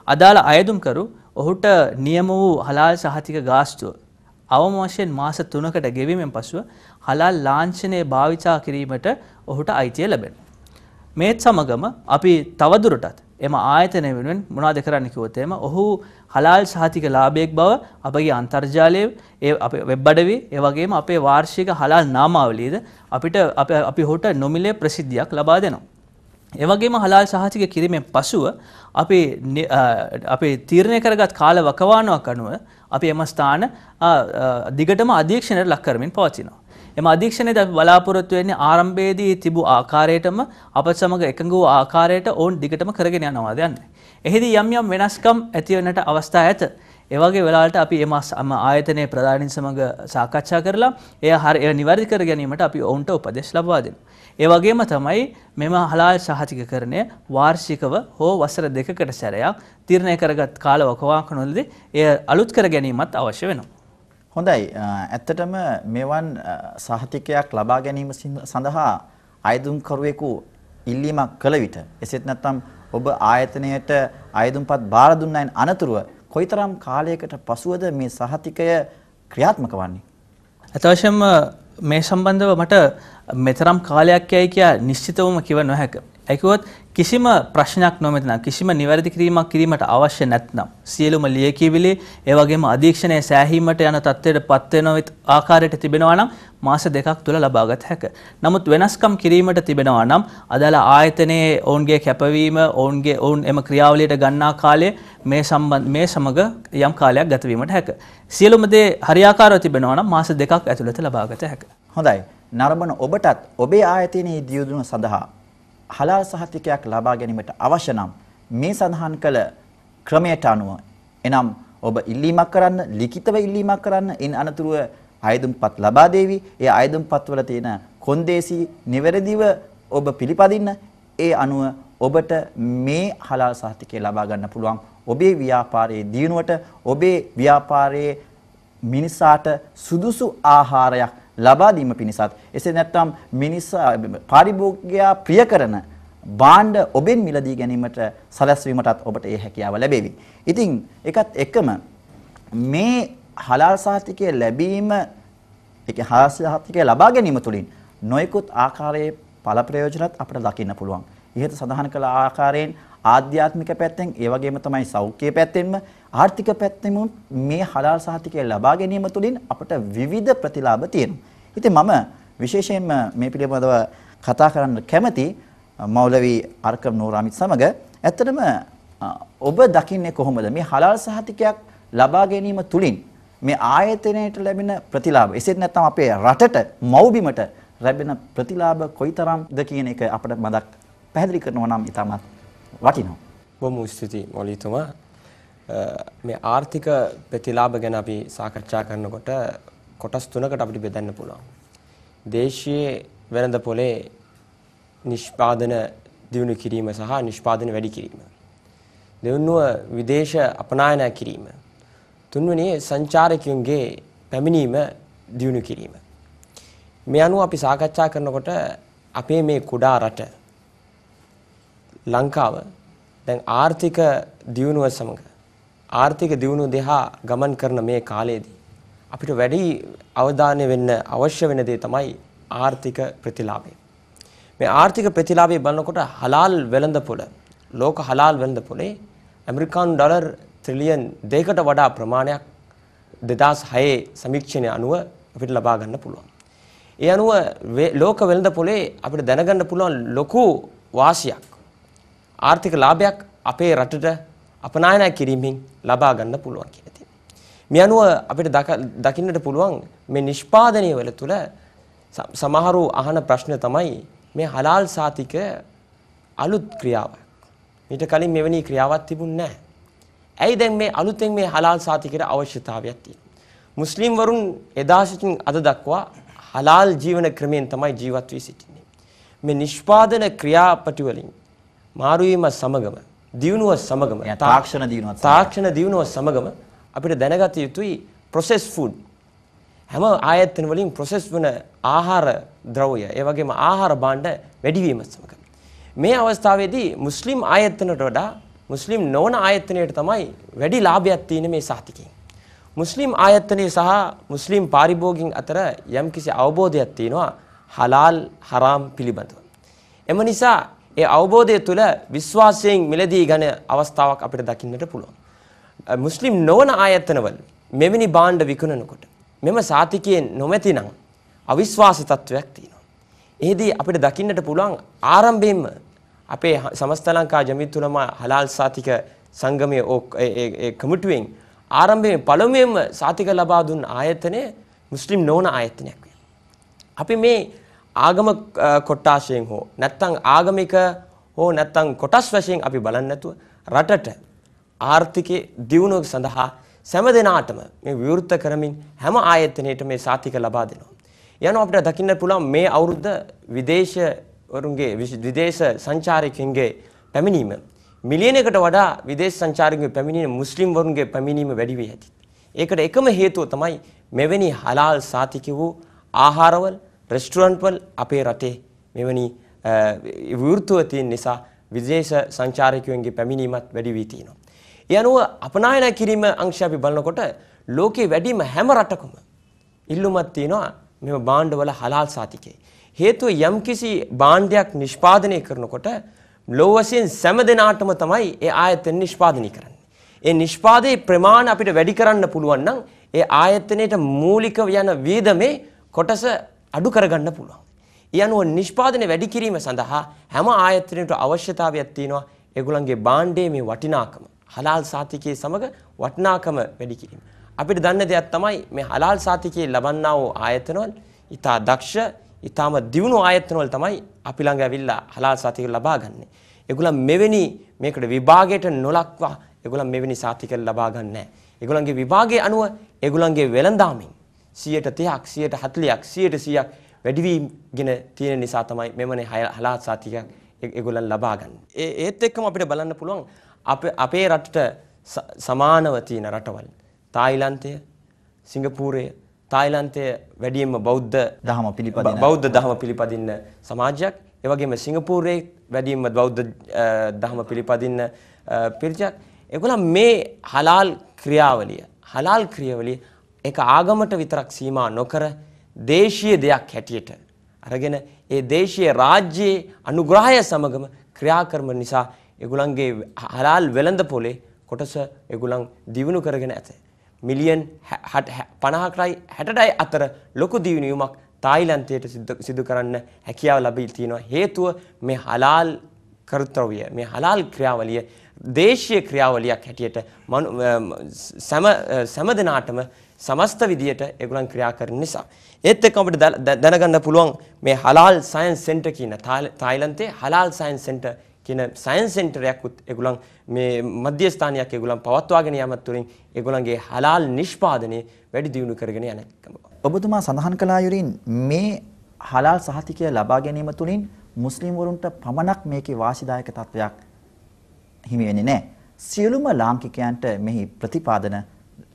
Speaker 4: අදාළ අයදුම්කරු ඔහුට නියම වූ හලාල් සහතික ගාස්තුව අවම වශයෙන් මාස 3කට ගෙවීමෙන් පසුව හලාල් ලාංඡනය භාවිතා කිරීමට ඔහුට අයිතිය ලැබෙනවා. මේත් සමගම අපි තවදුරටත් එම ආයතනය වෙනුවෙන් මොනවද කරන්න කිව්වොත් එහෙම ඔහු හලාල් සහතික ලාභයක් බව අපගේ අන්තර්ජාලයේ ඒ අපේ වෙබ් අඩවියේ ඒ වගේම අපේ වාර්ෂික හලාල් නාමාවලියද අපිට අපි ඔහුට නොමිලේ ප්‍රසිද්ධියක් ලබා දෙනවා. ඒ වගේම හලාල් සහතික කිරීමෙන් පසුව අපි තීරණය කරගත් කාල වකවානුවක් අනුව අපි එම ස්ථාන දිගටම අධීක්ෂණයට ලක් කරමින් පවතිනවා. එම අධීක්ෂණයේදී අපි බලාපොරොත්තු වෙන්නේ ආරම්භයේදී තිබූ ආකාරයටම අපත් සමග එකඟ වූ ආකාරයට ඕන් දිගටම කරගෙන යනවාද යන්නේ. එහිදී යම් යම් වෙනස්කම් ඇති වෙන්නට අවස්ථා ඇත. ඒ වගේ වෙලාවලට අපි එම ආයතනයේ ප්‍රධානීන් සමග සාකච්ඡා කරලා එය නිවැරදි කර ගැනීමට අපි ඔවුන්ට උපදෙස් ලබා දෙනවා. ඒ වගේම තමයි මෙම හලාල් සහතිකකරණය වාර්ෂිකව හෝ වසර 2කට සැරයක් තීරණය කරගත් කාල වකවානුවලදී එය අලුත් කර ගැනීමත් අවශ්‍ය වෙනවා.
Speaker 1: හොඳයි. ඇත්තටම මෙවන් සහතිකයක් ලබා ගැනීම සඳහා අයදුම්කරුවෙකු ඉල්ලීමක් කළ විට එසේත් නැත්නම් ඔබ ආයතනයට අයදුම්පත් බාර දුන්නයින් අනතුරුව කොයිතරම් කාලයකට පසුවද මේ සහතිකය ක්‍රියාත්මක වන්නේ?
Speaker 4: අතවශ්‍යම මේ සම්බන්ධව මට මෙතරම් කාලයක් යයි කියා නිශ්චිතවම කිව නොහැක. ඒකවත් කිසිම ප්‍රශ්නයක් නොමැතිනම් කිසිම නිවැරදි කිරීමක් කිරීමට අවශ්‍ය නැත්නම් සියලුම ලියකියවිලි ඒ වගේම අධීක්ෂණයේ සෑහීමට යන තත්ත්වයට පත් වෙන ආකාරයට තිබෙනවා නම් මාස 2ක් තුල ලබාගත හැකිය. නමුත් වෙනස්කම් කිරීමට තිබෙනවා නම් අදාළ ආයතනයේ ඔවුන්ගේ කැපවීම ඔවුන් එම ක්‍රියාවලියට ගන්නා කාලය මේ සමග යම් කාලයක් ගත වීමට හැකිය. සියලුම දේ හරියාකාරව තිබෙනවා නම් මාස 2ක් ඇතුළත ලබාගත හැකිය.
Speaker 1: හොඳයි. නරඹන ඔබටත් ඔබේ ආයතනයේ දියුණුව සඳහා හලාල් සහතිකයක් ලබා ගැනීමට අවශ්‍ය නම් මේ සඳහන් කළ ක්‍රමයට අනුව එනම් ඔබ ඉල්ලීමක් කරන්න ලිඛිතව ඉල්ලීමක් කරන්න ඉන් අනතුරුව අයදුම්පත් ලබා දෙවි. ඒ අයදුම්පත් වල තියෙන කොන්දේසි නිවැරදිව ඔබ පිළිපදින්න. ඒ අනුව ඔබට මේ හලාල් සහතිකය ලබා ගන්න පුළුවන්. ඔබේ ව්‍යාපාරයේ දියුණුවට ඔබේ ව්‍යාපාරයේ මිනිසාට සුදුසු ආහාරයක් ලබා දීම පිණිසත් එසේ නැත්නම් මිනිසා පාරිභෝගිකයා ප්‍රිය කරන භාණ්ඩ ඔබෙන් මිලදී ගැනීමට සැලැස්වීමටත් ඔබට ඒ හැකියාව ලැබෙවි. ඉතින් ඒකත් එක්කම මේ හලාල් සහතිකය ලැබීම හලාල් සහතිකය ලබා ගැනීම තුළින් නොයෙකුත් ආකාරයේ ඵල ප්‍රයෝජනත් අපට දකින්න පුළුවන්. ඉහත සඳහන් කළ ආකාරයෙන් ආධ්‍යාත්මික පැත්තෙන් ඒ වගේම තමයි සෞඛ්‍ය පැත්තෙන්ම ආර්ථික පැත්තෙම මේ හලාල් සහතිකය ලබා ගැනීම තුළින් අපට විවිධ ප්‍රතිලාභ තියෙනවා. ඉතින් මම විශේෂයෙන්ම මේ පිළිබඳව කතා කරන්න කැමති මෞලවි අර්කම් නූරාමිත් සමග. ඇත්තටම ඔබ දකින්නේ කොහොමද මේ හලාල් සහතිකයක් ලබා ගැනීම තුළින් මේ ආයතනයට ලැබෙන ප්‍රතිලාභ එසේත් නැත්නම් අපේ රටට මව්බිමට ලැබෙන ප්‍රතිලාභ කොයිතරම්ද කියන එක අපිට මදක් පැහැදිලි කරනවා නම් ඉතාමත් වටිනවා.
Speaker 5: බොහොම ස්තුතියි මෞලිතුමා. මේ ආර්ථික ප්‍රතිලාභ ගැන අපි සාකච්ඡා කරනකොට කොටස් තුනකට අපිට බෙදන්න පුළුවන්. දේශීය වෙළඳපොලේ නිෂ්පාදන දියුණු කිරීම සහ නිෂ්පාදන වැඩි කිරීම. දෙවනුව විදේශ අපනයන කිරීම. තුන්වෙනි සංචාරකයන්ගේ පැමිණීම දියුණු කිරීම. මේ අනුව අපි සාකච්ඡා කරනකොට අපේ මේ කුඩා රට ලංකාව දැන් ආර්ථික දියුණුව සමග ආර්ථික දියුණුව දෙහා ගමන් කරන මේ කාලයේදී අපිට වැඩි අවධානය වෙන්න අවශ්‍ය වෙන දේ තමයි ආර්ථික ප්‍රතිලාභය. මේ ආර්ථික ප්‍රතිලාභය බලනකොට හලාල් වෙළඳපොළ ලෝක හලාල් වෙළඳපොලේ ඇමරිකානු ඩොලර් ට්‍රිලියන් 2කට වඩා ප්‍රමාණයක් 2006 සමීක්ෂණය අනුව අපිට ලබා ගන්න පුළුවන්. ඒ අනුව ලෝක වෙළඳපොලේ අපිට දැනගන්න පුළුවන් ලොකු වාසියක් ආර්ථික ලාභයක් අපේ රටට අපනයන කිරීමෙන් ලබා ගන්න පුළුවන් කියන දේ. මේ අනුව අපිට දකින්නට පුළුවන් මේ නිෂ්පාදනය වල තුල සමහරු අහන ප්‍රශ්න තමයි මේ හලාල් සාතික අලුත් ක්‍රියාවක්. ඊට කලින් මෙවැනි ක්‍රියාවක් තිබුණේ නැහැ. ඇයි දැන් මේ අලුතෙන් මේ හලාල් සාතිකයට අවශ්‍යතාවයක් තියෙන්නේ? මුස්ලිම් වරුන් එදා සිටින් අද දක්වා හලාල් ජීවන ක්‍රමයෙන් තමයි ජීවත් වී සිටින්නේ. මේ නිෂ්පාදන ක්‍රියාපටි වලින් මාරු වීම සමගම දියුණුව සමගම තාක්ෂණ දියුණුව සමගම අපිට දැනගත යුතුයි process food හැම ආයතන වලින් process වන ආහාර ද්‍රව්‍ය ඒ වගේම ආහාර භාණ්ඩ වැඩි වීම සමග මේ අවස්ථාවේදී මුස්ලිම් ආයතනට වඩා මුස්ලිම් නොවන ආයතනයට තමයි වැඩි ලාභයක් තියෙන්නේ මේ සහතිකයෙන්. මුස්ලිම් ආයතනයේ සහ මුස්ලිම් පාරිභෝගිකයන් අතර යම්කිසි අවබෝධයක් තියෙනවා හලාල් හරාම් පිළිබඳව. එම නිසා ඒ අවබෝධය තුළ විශ්වාසයෙන් මිලදී ගන්න අවස්ථාවක් අපිට දකින්නට පුළුවන්. මුස්ලිම් නොවන ආයතනවල මෙවැනි භාණ්ඩ විකුණනකොට මෙම සාතිකයෙන් නොමැතිනම් අවිශ්වාස තත්වයක් තියෙනවා. එෙහිදී අපිට දකින්නට පුළුවන් ආරම්භයෙන්ම අපේ සමස්ත ලංකා ජමීයත් උලමා හලාල් සාතික සංගමයේ ඒ කමිටුවෙන් ආරම්භයේ පළමුවෙන්ම සාතික ලබා දුන් ආයතනය මුස්ලිම් නොවන ආයතනයක් වෙනවා. අපි මේ ආගම කොට්ටාශයෙන් හෝ නැත්නම් ආගමික හෝ නැත්නම් කොටස් වශයෙන් අපි බලන්නේ නැතුව රටට ආර්ථිකයේ දියුණුව සඳහා සෑම දිනාටම මේ විවෘත කරමින් හැම ආයතනයකටම මේ සාතික ලබා දෙනවා. යනවා අපිට දකින්න පුළුවන් මේ අවුරුද්ද විදේශ සංචාරකයන්ගේ පැමිණීම මිලියනයකට වඩා විදේශ සංචාරකයන්ගේ පැමිණීම මුස්ලිම් වරුන්ගේ පැමිණීම වැඩි වී ඇති. ඒකට එකම හේතුව තමයි මෙවැනි හලාල් සාතික වූ ආහාරවල රෙස්ටුරන්ට් වල අපේ රටේ මෙවැනි විවෘතව තියෙන නිසා විදේශ සංචාරකයන්ගේ පැමිණීමත් වැඩි වී තියෙනවා. ඒ අනුව අපනායන කිරීම අංශය අපි බලනකොට ලෝකේ වැඩිම හැම රටකම ඉල්ලුමක් තියෙනවා මෙව භාණ්ඩවල හලාල් සාතිකේ. හේතුව යම්කිසි භාණ්ඩයක් නිෂ්පාදනය කරනකොට ලෝ වශයෙන් සෑම දිනාටම තමයි ඒ ආයතන නිෂ්පාදනය කරන්නේ. ඒ නිෂ්පාදයේ ප්‍රමාණය අපිට වැඩි කරන්න පුළුවන් නම් ඒ ආයතනයේට මූලික යන වියදමේ කොටස අඩු කරගන්න පුළුවන්. ඒ අනුව නිෂ්පාදනය වැඩි කිරීම සඳහා හැම ආයතනයකට අවශ්‍යතාවයක් තියෙනවා ඒගොල්ලන්ගේ භාණ්ඩයේ මේ වටිනාකම හලාල් සාතිකයේ සමග වටිනාකම වැඩි කිරීම. අපිට දන්න දෙයක් තමයි මේ හලාල් සාතිකයේ ලබන්නා වූ ආයතනවල ඊටා දක්ෂ ඊටාම දියුණු ආයතනවල තමයි අපි ළඟ ඇවිල්ලා හලාල් සාතික ලබා ගන්න. ඒගොල්ලන් මෙවැනි මේකට විභාගයට නොලක්වා ඒගොල්ලන් මෙවැනි සාතික ලබා ගන්න නැහැ. ඒගොල්ලන්ගේ විභාගයේ අනුව ඒගොල්ලන්ගේ වෙළඳාමින් 130ක් 140ක් 100ක් වැඩි වීගෙන තියෙන නිසා තමයි මෙවැනි හලාල් සාතික ඒගොල්ලන් ලබා ගන්න. ඒත් එක්කම අපිට බලන්න පුළුවන් අපේ රටට සමානව තියෙන රටවල් තායිලන්තය, සිංගප්පූරය, තායිලන්තය වැඩියෙන්ම බෞද්ධ දහම පිළිපදින්න සමාජයක්. ඒ වගේම සිංගප්පූරයේ වැඩියෙන්ම බෞද්ධ දහම පිළිපදින්න පිරිසක්. ඒගොල්ලන් මේ හලාල් ක්‍රියාවලිය ඒක ආගමට විතරක් සීමා නොකර දේශීය දෙයක් හැටියට අරගෙන ඒ දේශීය රාජ්‍යයේ අනුග්‍රහය සමගම ක්‍රියා කරන නිසා ඒගොල්ලන්ගේ හලාල් වෙළඳ පොලේ කොටස ඒගොල්ලන් දියුණු කරගෙන ඇත. මිලියන් 50යි 60යි අතර ලොකු දියුණුවීමක් තායිලන්තයට සිදු කරන්න හැකියාව ලැබී තියෙනවා. හේතුව මේ හලාල් කර්තව්‍ය මේ හලාල් ක්‍රියාවලිය දේශීය ක්‍රියාවලියක් හැටියට සෑම දිනාටම සමස්ත විදියට ඒගොල්ලන් ක්‍රියා කරන නිසා. ඒත් එක්ක අපිට දැනගන්න පුළුවන් මේ හලාල් සයන්ස් සෙන්ටර් කියන තායිලන්තයේ හලාල් සයන්ස් සෙන්ටර් කියන සයන්ස් සෙන්ටරයක් ඒගොල්ලන් මේ මධ්‍යස්ථානයක් ඒගොල්ලන් පවත්වාගෙන යාමත් තුළින් ඒගොල්ලන්ගේ හලාල් නිෂ්පාදනය වැඩි දියුණු කරගෙන යන එකම.
Speaker 1: ඔබතුමා සඳහන් කළා යුරින් මේ හලාල් සහතිකය ලබා ගැනීම තුළින් මුස්ලිම් වරුන්ට පමණක් මේකේ වාසිදායක තත්වයක් හිමි වෙන්නේ නැහැ. සියලුම ලාංකිකයන්ට මෙහි ප්‍රතිපාදන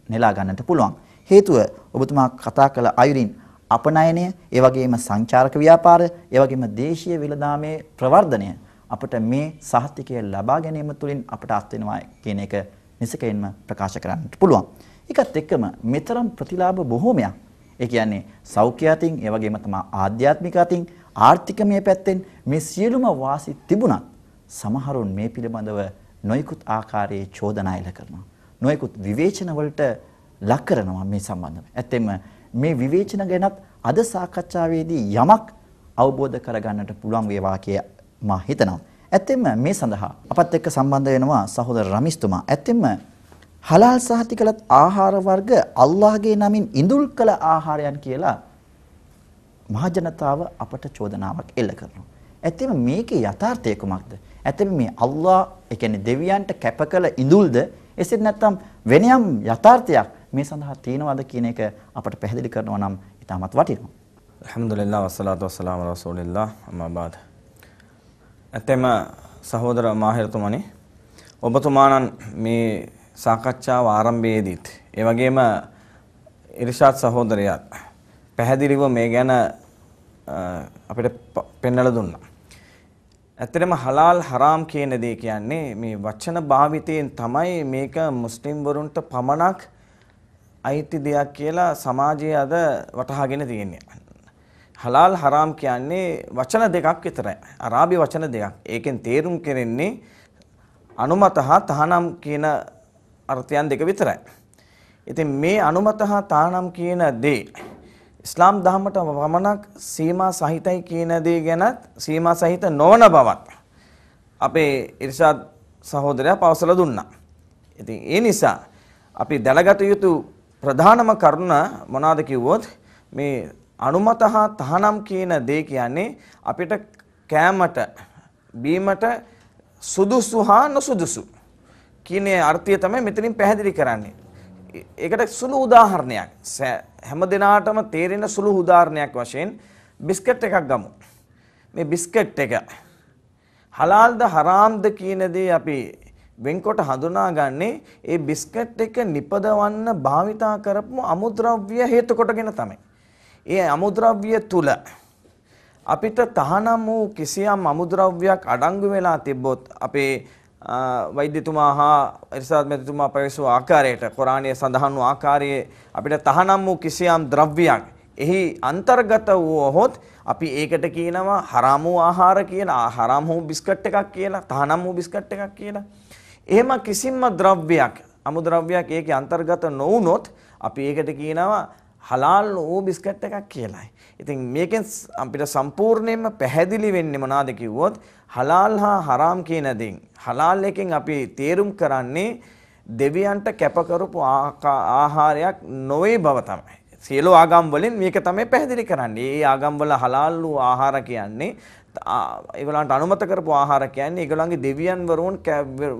Speaker 1: නෙලා ගන්නට පුළුවන්. හේතුව ඔබතුමා කතා කළ අයුරින් අපනයනය, ඒ වගේම සංචාරක ව්‍යාපාර, ඒ වගේම දේශීය විලදාමේ ප්‍රවර්ධනය අපට මේ සහතිකය ලබා ගැනීම තුළින් අපට අත් වෙනවා කියන එක නිසකයෙන්ම ප්‍රකාශ කරන්නට පුළුවන්. ඒකත් එක්කම මෙතරම් ප්‍රතිලාභ බොහෝමයක්. ඒ කියන්නේ සෞඛ්‍ය අතින්, ඒ වගේම තමයි ආධ්‍යාත්මික අතින්, ආර්ථිකමය පැත්තෙන් මේ සියලුම වාසි තිබුණත් සමහරුන් මේ පිළිබඳව නොයෙකුත් ආකාරයේ චෝදනා එල්ල කරනවා. නොයෙකුත් විවේචන වලට ලක් කරනවා මේ සම්බන්ධව. ඇත්තෙන්ම මේ විවේචන ගැනත් අද සාකච්ඡාවේදී යමක් අවබෝධ කරගන්නට පුළුවන් වේවා කියලා මා හිතනවා. ඇත්තෙන්ම මේ සඳහා අපත් එක්ක සම්බන්ධ වෙනවා සහෝදර රමිස්තුමා. ඇත්තෙන්ම හලාල් සහතිකලත් ආහාර වර්ග අල්ලාහගේ නමින් ඉඳුල් කළ ආහාරයන් කියලා මහ ජනතාව අපට චෝදනාවක් එල්ල කරනවා. ඇත්තෙන්ම මේකේ යථාර්ථය කුමක්ද? ඇත්තෙන්ම මේ අල්ලාහ ඒ කියන්නේ දෙවියන්ට කැප කළ ඉඳුල්ද එසේත් නැත්නම් වෙනයම් යථාර්ථයක් මේ සඳහා තියෙනවද කියන එක අපට පැහැදිලි කරනවා නම් ඉතාමත් වටිනවා.
Speaker 6: අල්හම්දුලිල්ලාහ් වස්සලාතු වස්සලාමු අලා රසූලිල්ලාහ් අම්මා බාද්. ඇත්තෙම සහෝදර මාහිරතුමනි, ඔබතුමාණන් මේ සාකච්ඡාව ආරම්භයේදීත් ඒ වගේම ඉර්ෂාද් සහෝදරයාත් පැහැදිලිව මේ ගැන අපිට පෙන්වලා දුන්නා. ඇත්තටම හලාල් හරාම් කියන දේ කියන්නේ මේ වචන භාවිතයෙන් තමයි මේක මුස්ලිම් වරුන්ට පමණක් අයිති දෙයක් කියලා සමාජයේ අද වටහාගෙන තියෙන්නේ. හලාල් හරාම් කියන්නේ වචන දෙකක් විතරයි. අරාබි වචන දෙකක්. ඒකෙන් තේරුම් කෙරෙන්නේ අනුමත හා තහනම් කියන අර්ථයන් දෙක විතරයි. ඉතින් මේ අනුමත හා තහනම් කියන දේ ඉස්ලාම් ධර්මයට වමනක් සීමා සහිතයි කියන දේ ගැනත් සීමා සහිත නොවන බවත් අපේ ඉර්ෂාද් සහෝදරයා පවසලා දුන්නා. ඉතින් ඒ නිසා අපි දැනගත යුතු ප්‍රධානම කරුණ මොනවාද කිව්වොත් මේ අනුමත හා තහනම් කියන දේ කියන්නේ අපිට කෑමට බීමට සුදුසු හා නොසුදුසු කියන අර්ථය තමයි මෙතනින් පැහැදිලි කරන්නේ. ඒකට සුළු උදාහරණයක් හැම දිනාටම තේරෙන සුළු උදාහරණයක් වශයෙන් බිස්කට් එකක් ගමු. මේ බිස්කට් එක හලාල්ද හරාම්ද කියන දේ අපි වෙන්කොට හඳුනාගන්නේ ඒ බිස්කට් එක නිපදවන්න භාවිතා කරපු අමුද්‍රව්‍ය හේතු කොටගෙන තමයි. ඒ අමුද්‍රව්‍ය තුල අපිට තහනම් වූ කිසියම් අමුද්‍රව්‍යයක් අඩංගු වෙලා තිබ්බොත් අපේ වෛද්‍යතුමා හා ඉර්ෂාද් මැතිතුමා පැවසු ආකාරයට කුරානයේ සඳහන් වූ ආකාරයේ අපිට තහනම් වූ කිසියම් ද්‍රව්‍යයක් එහි අන්තර්ගත වූවොත් අපි ඒකට කියනවා හරාම් වූ ආහාර කියලා, හරාම් වූ බිස්කට් එකක් කියලා, තහනම් වූ බිස්කට් එකක් කියලා. එහෙම කිසිම ද්‍රව්‍යයක් අමුද්‍රව්‍යයක් ඒකේ අන්තර්ගත නොවුනොත් අපි ඒකට කියනවා හලාල් වූ බිස්කට් එකක් කියලායි. ඉතින් මේකෙන් අපිට සම්පූර්ණයෙන්ම පැහැදිලි වෙන්නේ මොනවාද කිව්වොත් හලාල් හා හරාම් කියන දෙයින් හලාල් එකෙන් අපි තේරුම් කරන්නේ දෙවියන්ට කැප කරපු ආහාරයක් නොවේ බව තමයි. සියලු ආගම් වලින් මේක තමයි පැහැදිලි කරන්නේ. මේ ආගම් වල හලාල් වූ ආහාර කියන්නේ ඒගොල්ලන්ට අනුමත කරපු ආහාර කියන්නේ ඒගොල්ලන්ගේ දෙවියන් වරුන්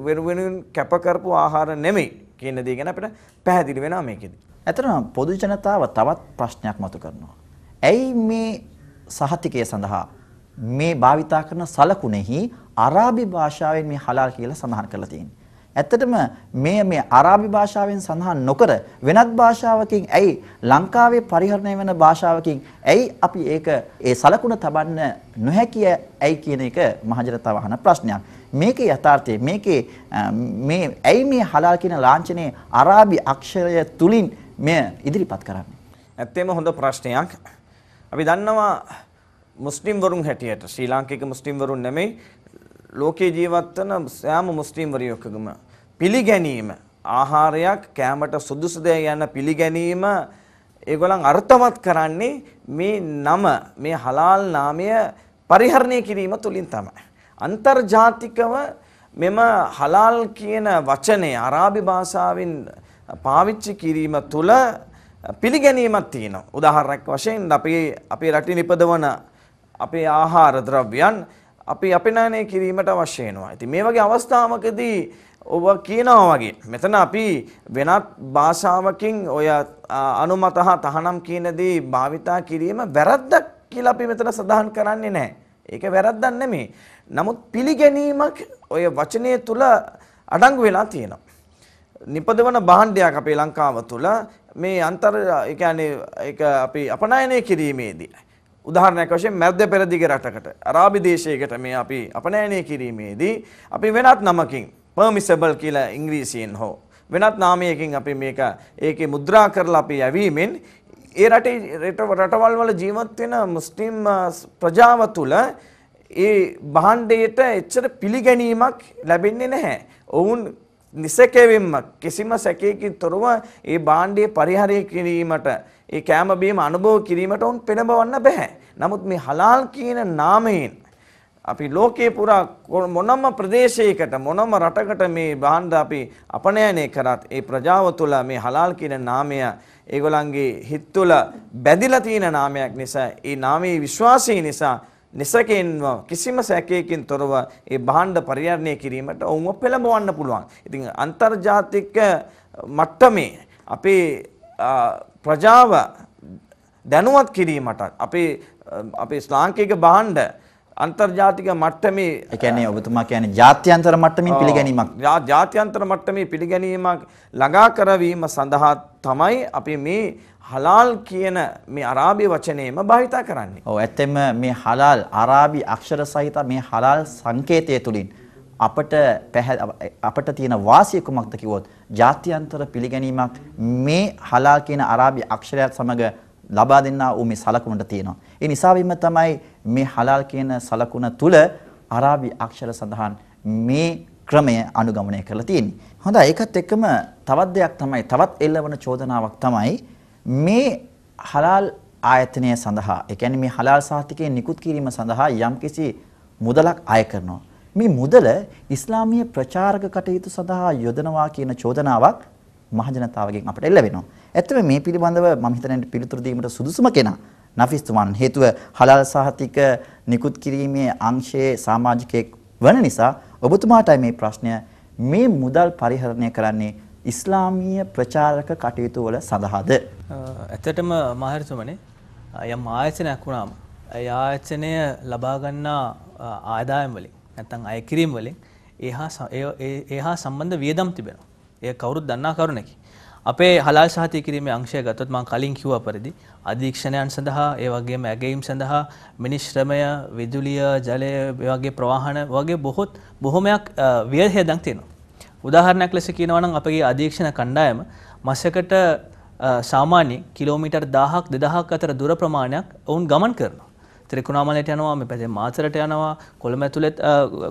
Speaker 6: වෙනුවෙන් කැප කරපු ආහාර නෙමෙයි කියන දේ ගැන අපිට පැහැදිලි වෙනවා මේකෙදි.
Speaker 1: ඇත්තටම පොදු ජනතාව තවත් ප්‍රශ්නයක් මතු කරනවා. ඇයි මේ සහතිකය සඳහා මේ භාවිතා කරන සලකුණෙහි අරාබි භාෂාවෙන් මේ හලාල් කියලා සඳහන් කරලා තියෙන්නේ? ඇත්තටම මේ අරාබි භාෂාවෙන් සඳහන් නොකර වෙනත් භාෂාවකින් ඇයි ලංකාවේ පරිහරණය වෙන භාෂාවකින් ඇයි අපි ඒක ඒ සලකුණ තබන්න නොහැකිය ඇයි කියන එක මහජනතාව අහන ප්‍රශ්නයක්. මේකේ යථාර්ථය මේකේ මේ ඇයි මේ හලාල් කියන ලාංඡනයේ අරාබි අක්ෂරය තුලින් මෙය ඉදිරිපත් කරන්නේ?
Speaker 6: ඇත්තෙම හොඳ ප්‍රශ්නයක්. අපි දන්නවා මුස්ලිම් වරුන් හැටියට ශ්‍රී ලාංකික මුස්ලිම් වරුන් නෙමෙයි ලෝකේ ජීවත් වෙන සෑම මුස්ලිම් වරියකගම පිළිගැනීම ආහාරයක් කැමට සුදුසුද යන පිළිගැනීම ඒගොල්ලන් අර්ථවත් කරන්නේ මේ නම මේ හලාල් නාමය පරිහරණය කිරීම තුලින් තමයි. අන්තර්ජාතිකව මෙම හලාල් කියන වචනය අරාබි භාෂාවෙන් පාවිච්චි කිරීම තුල පිළිගැනීමක් තියෙනවා. උදාහරණයක් වශයෙන් අපේ රටින් ඉපදවන අපේ ආහාර ද්‍රව්‍යයන් අපි අපනයනය කිරීමට අවශ්‍ය වෙනවා. ඉතින් මේ වගේ අවස්ථාවකදී ඔබ කියනවා වගේ මෙතන අපි වෙනත් භාෂාවකින් ඔය අනුමත හා තහනම් කියන දේ භාවිතා කිරීම වැරද්දක් කියලා අපි මෙතන සඳහන් කරන්නේ නැහැ. ඒක වැරද්දක් නෙමෙයි. නමුත් පිළිගැනීමක් ඔය වචනය තුල අඩංගු වෙලා තියෙනවා. නිපදවන භාණ්ඩයක් අපේ ලංකාව තුල මේ ඒ කියන්නේ ඒක අපි අපනයනය කිරීමේදී උදාහරණයක් වශයෙන් මැද්ද පෙරදිග රටකට අරාබි දේශයකට මේ අපි අපනයනය කිරීමේදී අපි වෙනත් නමකින් permissible කියලා ඉංග්‍රීසියෙන් හෝ වෙනත් නාමයකින් අපි මේක ඒකේ මුද්‍රා කරලා අපි යැවීමෙන් ඒ රටවල් වල ජීවත් වෙන මුස්ලිම් ප්‍රජාව තුළ ඒ භාණ්ඩයට එච්චර පිළිගැනීමක් ලැබෙන්නේ නැහැ. ඔවුන් නිසකෙවින්ම කිසිම සැකයකින් තොරව ඒ භාණ්ඩය පරිහරණය කිරීමට ඒ කැම බීම අනුභව කිරීමට උන් පෙළඹවන්න බෑ. නමුත් මේ හලාල් කියන නාමයෙන් අපි ලෝකේ පුරා මොනම ප්‍රදේශයකට මොනම රටකට මේ භාණ්ඩ අපි අපනයනය කරත් ඒ ප්‍රජාව තුළ මේ හලාල් කියන නාමය ඒගොල්ලන්ගේ හිත තුළ බැඳිලා තියෙන නාමයක් නිසා ඒ නාමයේ විශ්වාසය නිසා නිසකෙන්ව කිසිම සැකයකින් තොරව ඒ භාණ්ඩ පරිහරණය කිරීමට ඔවුන්ව පෙළඹවන්න පුළුවන්. ඉතින් අන්තර්ජාතික මට්ටමේ අපේ ප්‍රජාව දැනුවත් කිරීමට අපේ ශ්‍රාංකික භාණ්ඩ අන්තර්ජාතික මට්ටමේ
Speaker 1: ඒ කියන්නේ ඔබතුමා කියන්නේ ජාත්‍යන්තර මට්ටමින් පිළිගැනීමක්
Speaker 6: ජාත්‍යන්තර මට්ටමේ පිළිගැනීමක් ළඟා කරවීම සඳහා තමයි අපි මේ හලාල් කියන මේ අරාබි වචනයම භාවිත කරන්නේ.
Speaker 1: ඔව් ඇත්තෙන්ම මේ හලාල් අරාබි අක්ෂර සහිත මේ හලාල් සංකේතය තුලින් අපට තියෙන වාසිය කුමක්ද කිව්වොත් ජාත්‍යන්තර පිළිගැනීමක් මේ හලාල් කියන අරාබි අක්ෂරයත් සමග ලබා දෙන්නා වූ මේ සලකුණට තියෙනවා. ඒ නිසා වීම තමයි මේ හලාල් කියන සලකුණ තුල අරාබි අක්ෂර සඳහන් මේ ක්‍රමය අනුගමනය කරලා තියෙන්නේ. හොඳයි ඒකත් එක්කම තවත් දෙයක් තමයි තවත් එල්ලවන චෝදනාවක් තමයි මේ හලාල් ආයතනය සඳහා ඒ කියන්නේ මේ හලාල් සහතිකයේ නිකුත් කිරීම සඳහා යම්කිසි මුදලක් අය කරනවා. මේ මුදල ඉස්ලාමීය ප්‍රචාරක කටයුතු සඳහා යොදනවා කියන චෝදනාවක් මහජනතාවගෙන් අපට එල්ල වෙනවා. ඇත්තම මේ පිළිබඳව මම හිතන්නේ පිළිතුරු දීමට සුදුසුම කෙනා නෆිස්තුමන් හේතුව හලාල් සහතික නිකුත් කිරීමේ අංශයේ සමාජිකයෙක් වන නිසා ඔබතුමාටයි මේ ප්‍රශ්නය මේ මුදල් පරිහරණය කරන්නේ ඉස්ලාමීය ප්‍රචාරක කටයුතු වල සඳහාද?
Speaker 4: ඇත්තටම මාහිරතුමනි යම් ආයතනයක් වුණාම ඒ ආයතනය ලබා ගන්නා ආදායම් වලින් නැත්නම් අය කිරීම වලින් ඒහා සම්බන්ධ වියදම් තිබෙනවා. ඒ කවුරුත් දන්නා කරුණකි. අපේ හලාල් සහතික කිරීමේ අංශය ගත්තොත් මම කලින් කිව්වා පරිදි අධීක්ෂණයන් සඳහා ඒ වගේම ඇගයීම් සඳහා මිනිස් ශ්‍රමය, විදුලිය, ජලය, ඒ වගේ ප්‍රවාහන වගේ බොහොමයක් වියදම් තියෙනවා. උදාහරණයක් ලෙස කියනවා නම් අපගේ අධීක්ෂණ කණ්ඩායම මාසයකට සාමාන්‍ය කිලෝමීටර් 1000ක් 2000ක් අතර දුර ප්‍රමාණයක් වුන් ගමන් කරනවා. ත්‍රිකුණාමලයට යනවා, මේ පැත්තේ මාතරට යනවා, කොළඹ ඇතුළේ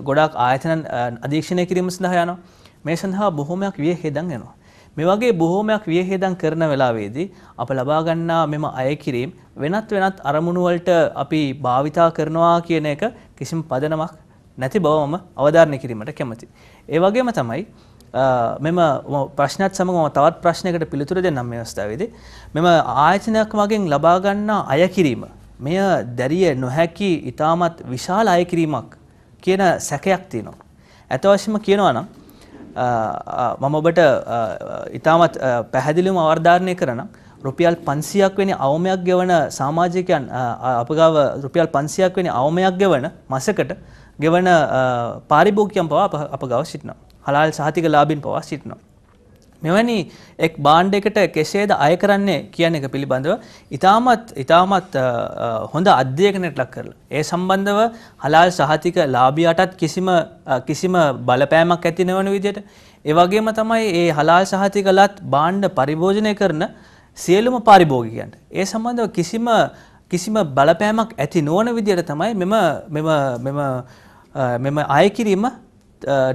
Speaker 4: ගොඩාක් ආයතන අධීක්ෂණය කිරීම සඳහා යනවා. මේ සඳහා බොහොමයක් වියහියදම් වෙනවා. මේ වගේ බොහොමයක් වියහියදම් කරන වෙලාවේදී අප ලබා ගන්නා මෙම අය කිරීම වෙනත් අරමුණු වලට අපි භාවිතා කරනවා කියන එක කිසිම පදනමක් නැති බවම අවධාරණය කිරීමට කැමැතියි. ඒ වගේම තමයි මෙම ප්‍රශ්නත් සමග මම තවත් ප්‍රශ්නයකට පිළිතුරු දෙන්නම් මේ අවස්ථාවේදී. මෙම ආයතනයක් මගෙන් ලබා ගන්නා අය කිරීම මෙය දැරිය නොහැකි ඊටමත් විශාල අය කිරීමක් කියන සැකයක් තියෙනවා. අත වශයෙන්ම කියනවා නම් මම ඔබට ඊටමත් පැහැදිලිවම අවධාරණය කරනවා රුපියල් 500ක් වෙනි අවමයක් ගෙවන සමාජිකයන් අපගාව රුපියල් 500ක් වෙනි අවමයක් ගෙවන මාසකට ගෙවන පාරිභෝගිකයන් පවා අපගාව සිටිනවා. හලාල් සහතික ලාභින් පවා සිටිනවා. මෙවැනි එක් භාණ්ඩයකට කෙසේද අය කරන්නේ කියන එක පිළිබඳව ඊටමත් හොඳ අධ්‍යයනයක් ලක් කරලා ඒ සම්බන්ධව හලාල් සහතික ලාභියාටත් කිසිම බලපෑමක් ඇති නොවන විදිහට ඒ වගේම තමයි මේ හලාල් සහතිකලත් භාණ්ඩ පරිභෝජනය කරන සියලුම පාරිභෝගිකයන්ට ඒ සම්බන්ධව කිසිම බලපෑමක් ඇති නොවන විදිහට තමයි මෙම අය කිරීම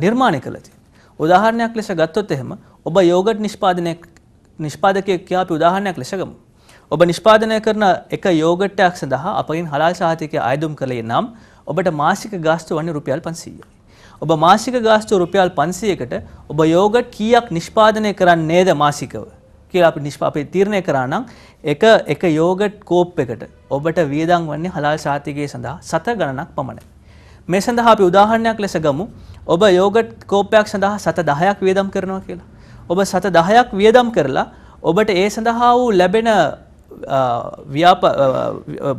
Speaker 4: නිර්මාණය කළා තියෙන්නේ. උදාහරණයක් ලෙස ගත්තොත් එහෙම ඔබ යෝගට් නිෂ්පාදකයෙක් කියා අපි උදාහරණයක් ලෙස ගමු. ඔබ නිෂ්පාදනය කරන එක යෝගට්ටයක් සඳහා අපගෙන් හලාල් සහතිකය අයදුම් කළේ නම් ඔබට මාසික ගාස්තු වන්නේ රුපියල් 500යි. ඔබ මාසික ගාස්තු රුපියල් 500කට ඔබ යෝගට් කීයක් නිෂ්පාදනය කරන්නේද මාසිකව කියලා අපි තීරණය කරා නම් එක යෝගට් කෝප් එකට ඔබට වියදම් වන්නේ හලාල් සහතිකය සඳහා 7 ගණනක් පමණයි. මේ සඳහා අපි උදාහරණයක් ලෙස ගමු. ඔබ යෝගට් කෝප්පයක් සඳහා 7-10ක් වියදම් කරනවා කියලා. ඔබ 7-10ක් වියදම් කරලා ඔබට ඒ සඳහා වූ ලැබෙන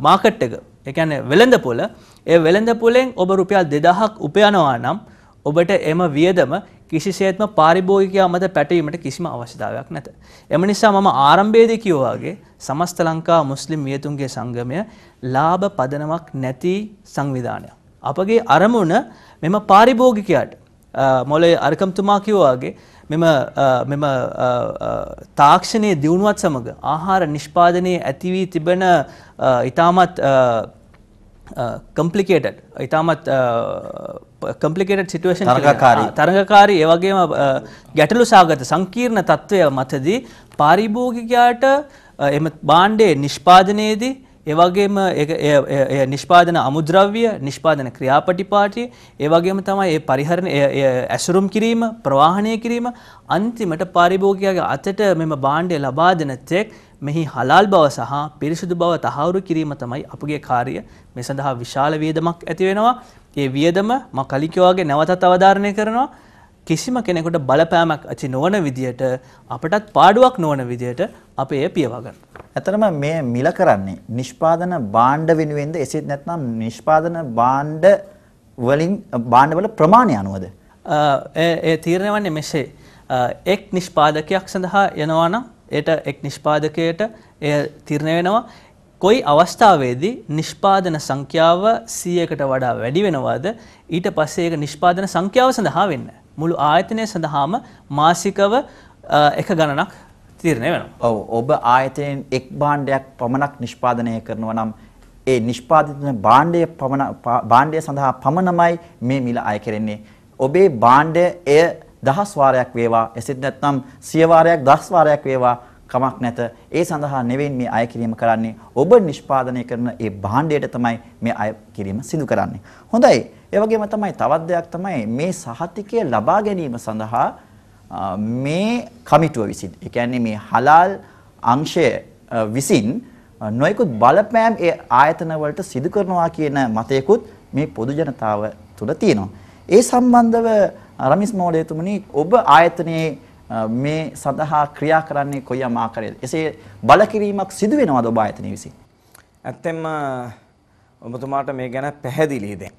Speaker 4: මාකට් එක, ඒ කියන්නේ වෙළඳපොළ, ඒ වෙළඳපොළෙන් ඔබ රුපියල් 2000ක් උපයනවා නම් ඔබට එම වියදම කිසිසේත්ම පාරිභෝගිකයා මත පැටවීමට කිසිම අවශ්‍යතාවයක් නැත. එම නිසා මම ආරම්භයේදී කිව්වා වගේ සමස්ත ලංකා මුස්ලිම් වියතුන්ගේ සංගමය ලාභ පදනමක් නැති සංවිධානයක්. අපගේ අරමුණ මෙම පාරිභෝගිකයාට මොලේ අරකම්තුමා කිව්වා වගේ මෙම තාක්ෂණයේ දියුණුවත් සමග ආහාර නිෂ්පාදනයේ ඇති වී තිබෙන ඊටමත් complicated situation තරඟකාරී ඒ වගේම ගැටලු සාගත සංකීර්ණ තත්ත්වය මතදී පාරිභෝගිකයාට එම භාණ්ඩයේ නිෂ්පාදනයේදී ඒ වගේම නිෂ්පාදන අමුද්‍රව්‍ය, නිෂ්පාදන ක්‍රියාපටිපාටි, ඒ වගේම තමයි ඒ පරිහරණ ඇසුරුම් කිරීම, ප්‍රවාහනය කිරීම අන්තිමට පාරිභෝගිකයාගේ අතට මෙම භාණ්ඩය ලබා දෙන තෙක් මෙහි හලාල් බව සහ පිරිසුදු බව තහවුරු කිරීම තමයි අපගේ කාර්යය. මේ සඳහා විශාල වියදමක් ඇති වෙනවා. ඒ වියදම මම කලින් කිව්වා වගේ නැවතත් අවධාරණය කරනවා. කිසිම කෙනෙකුට බලපෑමක් ඇති නොවන විදියට අපටත් පාඩුවක් නොවන විදියට අපි එය පියවා ගන්න.
Speaker 1: ඇත්තටම මේ මිල කරන්නේ නිෂ්පාදන භාණ්ඩ වෙනුවෙන්ද එසේත් නැත්නම් නිෂ්පාදන භාණ්ඩ වල ප්‍රමාණය අනුවද?
Speaker 4: ඒ තීරණය වන්නේ මෙසේ. එක් නිෂ්පාදකයක් සඳහා යනවා නම් ඒට එක් නිෂ්පාදකයට එය තීරණය වෙනවා කොයි අවස්ථාවේදී නිෂ්පාදන සංඛ්‍යාව 100කට වඩා වැඩි වෙනවද ඊට පස්සේ ඒක නිෂ්පාදන සංඛ්‍යාව සඳහා වෙන්නේ. මුළු ආයතනය සඳහාම මාසිකව එක ගණනක් තීරණය වෙනවා.
Speaker 1: ඔව් ඔබ ආයතනයෙන් එක් භාණ්ඩයක් පමණක් නිෂ්පාදනය කරනවා නම් ඒ නිෂ්පාදිත භාණ්ඩය සඳහා පමණමයි මේ මිල අය කෙරෙන්නේ. ඔබේ භාණ්ඩය එය 10 වාරයක් වේවා එසේත් නැත්නම් 100 වාරයක් 10 වාරයක් වේවා කමක් නැත. ඒ සඳහා නෙවෙයි මේ අය කිරීම කරන්නේ. ඔබ නිෂ්පාදනය කරන ඒ භාණ්ඩයට තමයි මේ අය කිරීම සිදු කරන්නේ. හොඳයි. ඒ වගේම තමයි තවත් දෙයක් තමයි මේ සහතිකය ලබා ගැනීම සඳහා මේ කමිටුව විසින් ඒ කියන්නේ මේ හලාල් අංශය විසින් නොයෙකුත් බලපෑම් ඒ ආයතන වලට සිදු කරනවා කියන මතයකුත් මේ පොදු ජනතාව තුළ තියෙනවා. ඒ සම්බන්ධව රමිස් මෝඩයතුමනි ඔබ ආයතනයේ මේ සඳහා ක්‍රියා කරන්නේ කොයියම් ආකාරයකද? එසේ බලකිරීමක් සිදු වෙනවද ඔබ ආයතනයේ විසින්?
Speaker 6: ඇත්තෙන්ම ඔබතුමාට මේ ගැන පැහැදිලි දැන්.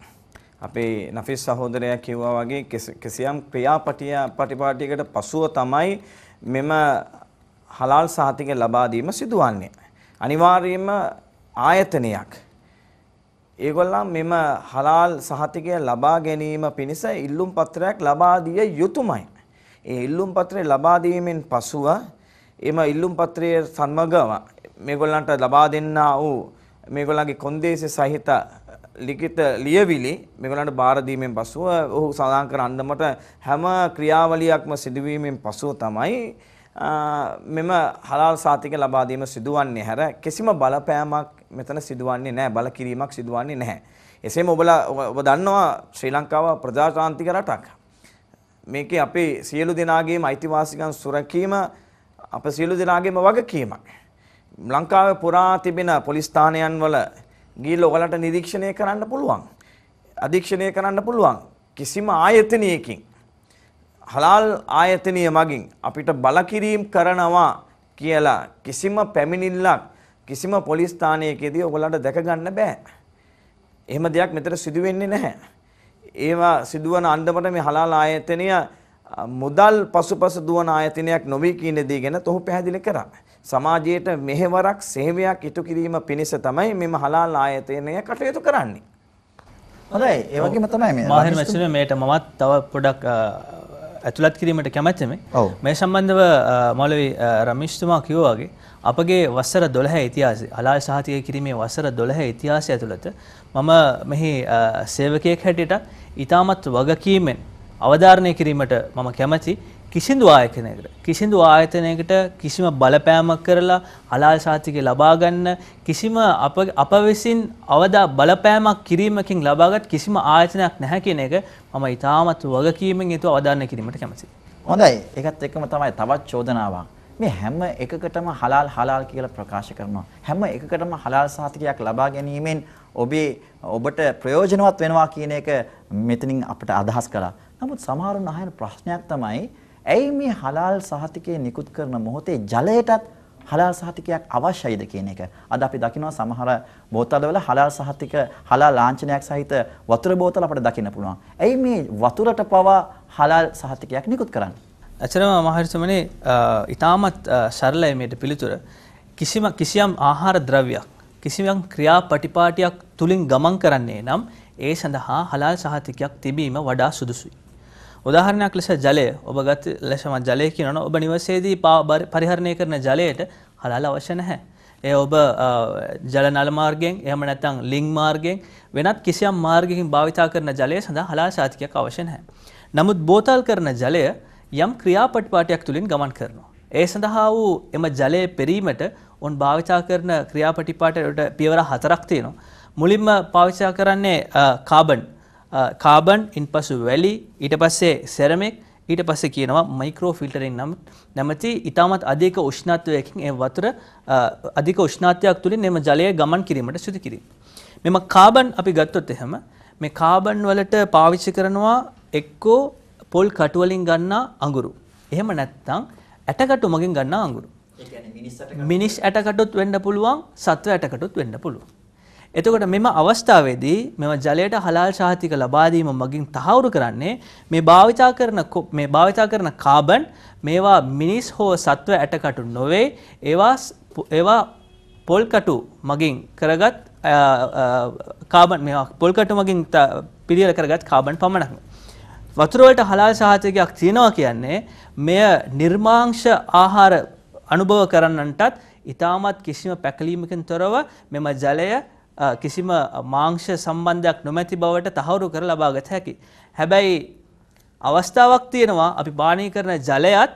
Speaker 6: අපේ නෆීස් සහෝදරයා කිව්වා වගේ කිසියම් ක්‍රියාපටිපාටියකට පසුව තමයි මෙම හලාල් සහතිකය ලබා දීම සිදුවන්නේ. අනිවාර්යයෙන්ම ආයතනයක් ඒගොල්ලන් මෙම හලාල් සහතිකය ලබා ගැනීම පිණිස ඉල්ලුම් පත්‍රයක් ලබා දිය යුතුමයි. ඒ ඉල්ලුම් පත්‍රය ලබා දීමෙන් පසුව එම ඉල්ලුම් පත්‍රයේ සමගම මේගොල්ලන්ට ලබා දෙන්නා වූ මේගොල්ලන්ගේ කොන්දේසි සහිත ලිඛිත ලියවිලි මේගොල්ලන්ට බාර දීමෙන් පසුව ඔහු සඳහන් කර අන්දමට හැම ක්‍රියාවලියක්ම සිදුවීමෙන් පසුව තමයි මෙම හලාල් සහතිකය ලබා දීම සිදුවන්නේ. හැර කිසිම බලපෑමක් මෙතන සිදුවන්නේ නැහැ. බලකිරීමක් සිදුවන්නේ නැහැ. එසේම ඔබ දන්නවා ශ්‍රී ලංකාව ප්‍රජාතාන්ත්‍රික රටක්. මේකේ අපේ සියලු දෙනාගේම අයිතිවාසිකම් සුරැකීම අප සියලු දෙනාගේම වගකීමක්. ලංකාවේ පුරා තිබෙන පොලිස් ස්ථානයන් වල ගිහිල්ලා ඔයාලට නිරීක්ෂණය කරන්න පුළුවන්. අධීක්ෂණය කරන්න පුළුවන්. කිසිම ආයතනයකින් හලාල් ආයතනීය මගින් අපිට බලකිරීම කරනවා කියලා කිසිම පැමිණිල්ලක් කිසිම පොලිස් ස්ථානයකදී ඔයාලට දැක ගන්න බෑ. එහෙම දෙයක් මෙතන සිදු වෙන්නේ නැහැ. ඒවා සිදුවන අන්දමට මේ හලාල් ආයතනය මුදල් පසුපස දුවන ආයතනයක් නොවේ කියන දේ ගැන ඔහු පැහැදිලි කරා. සමාජයට මෙහෙවරක් සේවයක් ඉටු කිරීම පිණිස තමයි මෙම හලාල් ආයතනය කටයුතු කරන්නේ.
Speaker 1: හොඳයි. ඒ වගේම තමයි මේ
Speaker 4: මාහිර මැචුනේ මේට මමත් තව පොඩක් ඇතුළත් කිරීමට කැමැත්තෙමි. මේ සම්බන්ධව මෞලවි රමේෂ්තුමා කිව්වා වගේ අපගේ වසර 12 ඉතිහාසය හලාල් සහතිකය කිරීමේ වසර 12 ඉතිහාසය ඇතුළත මම මෙහි සේවකයෙක් හැටියට ඊටමත් වගකීමෙන් අවධාරණය කිරීමට මම කැමැති. කිසිදු ආයතනයකට කිසිම බලපෑමක් කරලා හලාල් සහතිකය ලබා ගන්න කිසිම අප විසින් බලපෑමක් කිරීමකින් ලබාගත් කිසිම ආයතනයක් නැහැ කියන එක මම ඊටමත් වගකීමෙන් යුතුව අවධාරණය කිරීමට කැමැතියි.
Speaker 1: හොඳයි. ඒකත් එක්කම තමයි තවත් චෝදනාවක්. මේ හැම එකකටම හලාල් කියලා ප්‍රකාශ කරනවා. හැම එකකටම හලාල් සහතිකයක් ලබා ගැනීමෙන් ඔබට ප්‍රයෝජනවත් වෙනවා කියන එක මෙතනින් අපිට අදහස් කළා. නමුත් සමහරුන් අහන ප්‍රශ්නයක් තමයි ඇයි මේ හලාල් සහතිකය නිකුත් කරන මොහොතේ ජලයටත් හලාල් සහතිකයක් අවශ්‍යයිද කියන එක. අද අපි දකිනවා සමහර බෝතල්වල හලාල් ලාංඡනයක් සහිත වතුර බෝතල අපිට දකින්න පුළුවන්. ඇයි මේ වතුරට පවා හලාල් සහතිකයක් නිකුත් කරන්නේ?
Speaker 4: ඇත්තටම මහරිතුමනි ඊටමත් සරලයි මේට පිළිතුර. කිසියම් ආහාර ද්‍රව්‍යයක් කිසියම් ක්‍රියාපටිපාටියක් තුලින් ගමන් කරන්නේ නම් ඒ සඳහා හලාල් සහතිකයක් තිබීම වඩා සුදුසුයි. උදාහරණයක් ලෙස ජලය ඔබ ගත ලෙසම ජලය කියනවා ඔබ නිවසේදී පරිහරණය කරන ජලයට හලාල් අවශ්‍ය නැහැ. ඒ ඔබ ජල නල මාර්ගයෙන් එහෙම නැත්නම් ලිං මාර්ගයෙන් වෙනත් කිසියම් මාර්ගයකින් භාවිතා කරන ජලය සඳහා හලාල් සහතිකයක් අවශ්‍ය නැහැ. නමුත් බෝතල් කරන ජලය යම් ක්‍රියාපටිපාටියක් තුලින් ගමන් කරනවා. ඒ සඳහා වූ එම ජලය පෙරීමට උන් භාවිතා කරන ක්‍රියාපටිපාටිවලට පියවර 4ක් තියෙනවා. මුලින්ම භාවිතා කරන්නේ කාබන් ඉන්පසු වැලි ඊට පස්සේ සෙරමික් ඊට පස්සේ කියනවා මයික්‍රෝ ෆිල්ටරින් නැමැති ඊටමත් අධික උෂ්ණත්වයකින් ඒ වතුර අධික උෂ්ණත්වයක් තුලින් එම ජලය ගමන් කිරීමට සිදු කිරීම. මෙම කාබන් අපි ගත්තොත් එහෙම මේ කාබන් වලට පාවිච්චි කරනවා එක්කෝ පොල් කටු වලින් ගන්නා අඟුරු. එහෙම නැත්නම් ඇටකටු මගින් ගන්නා අඟුරු. ඒ කියන්නේ මිනිස් ඇටකටුත් වෙන්න පුළුවන් සත්ව ඇටකටුත් වෙන්න පුළුවන්. එතකොට මෙම අවස්ථාවේදී මෙම ජලයට හලාල් සහතික ලබා දීම මගින් තහවුරු කරන්නේ මේ භාවිතා කරන කාබන් මේවා මිනිස් හෝ සත්ව ඇටකටු නොවේ ඒවා පොල් කටු මගින් කරගත් කාබන් මේවා පොල් කටු මගින් පිළියෙල කරගත් කාබන් පමණක්. වතුර වලට හලාල් සහතිකයක් තියෙනවා කියන්නේ මෙය නිර්මාංශ ආහාර අනුභව කරන්නන්ටත් ඊටමත් කිසිම පැකලීමකින් තොරව මෙම ජලය කිසිම මාංශ සම්බන්ධයක් නොමැති බවට තහවුරු කර ලබා ගත හැකියි. හැබැයි අවස්ථාවක් තියෙනවා අපි පානය කරන ජලයත්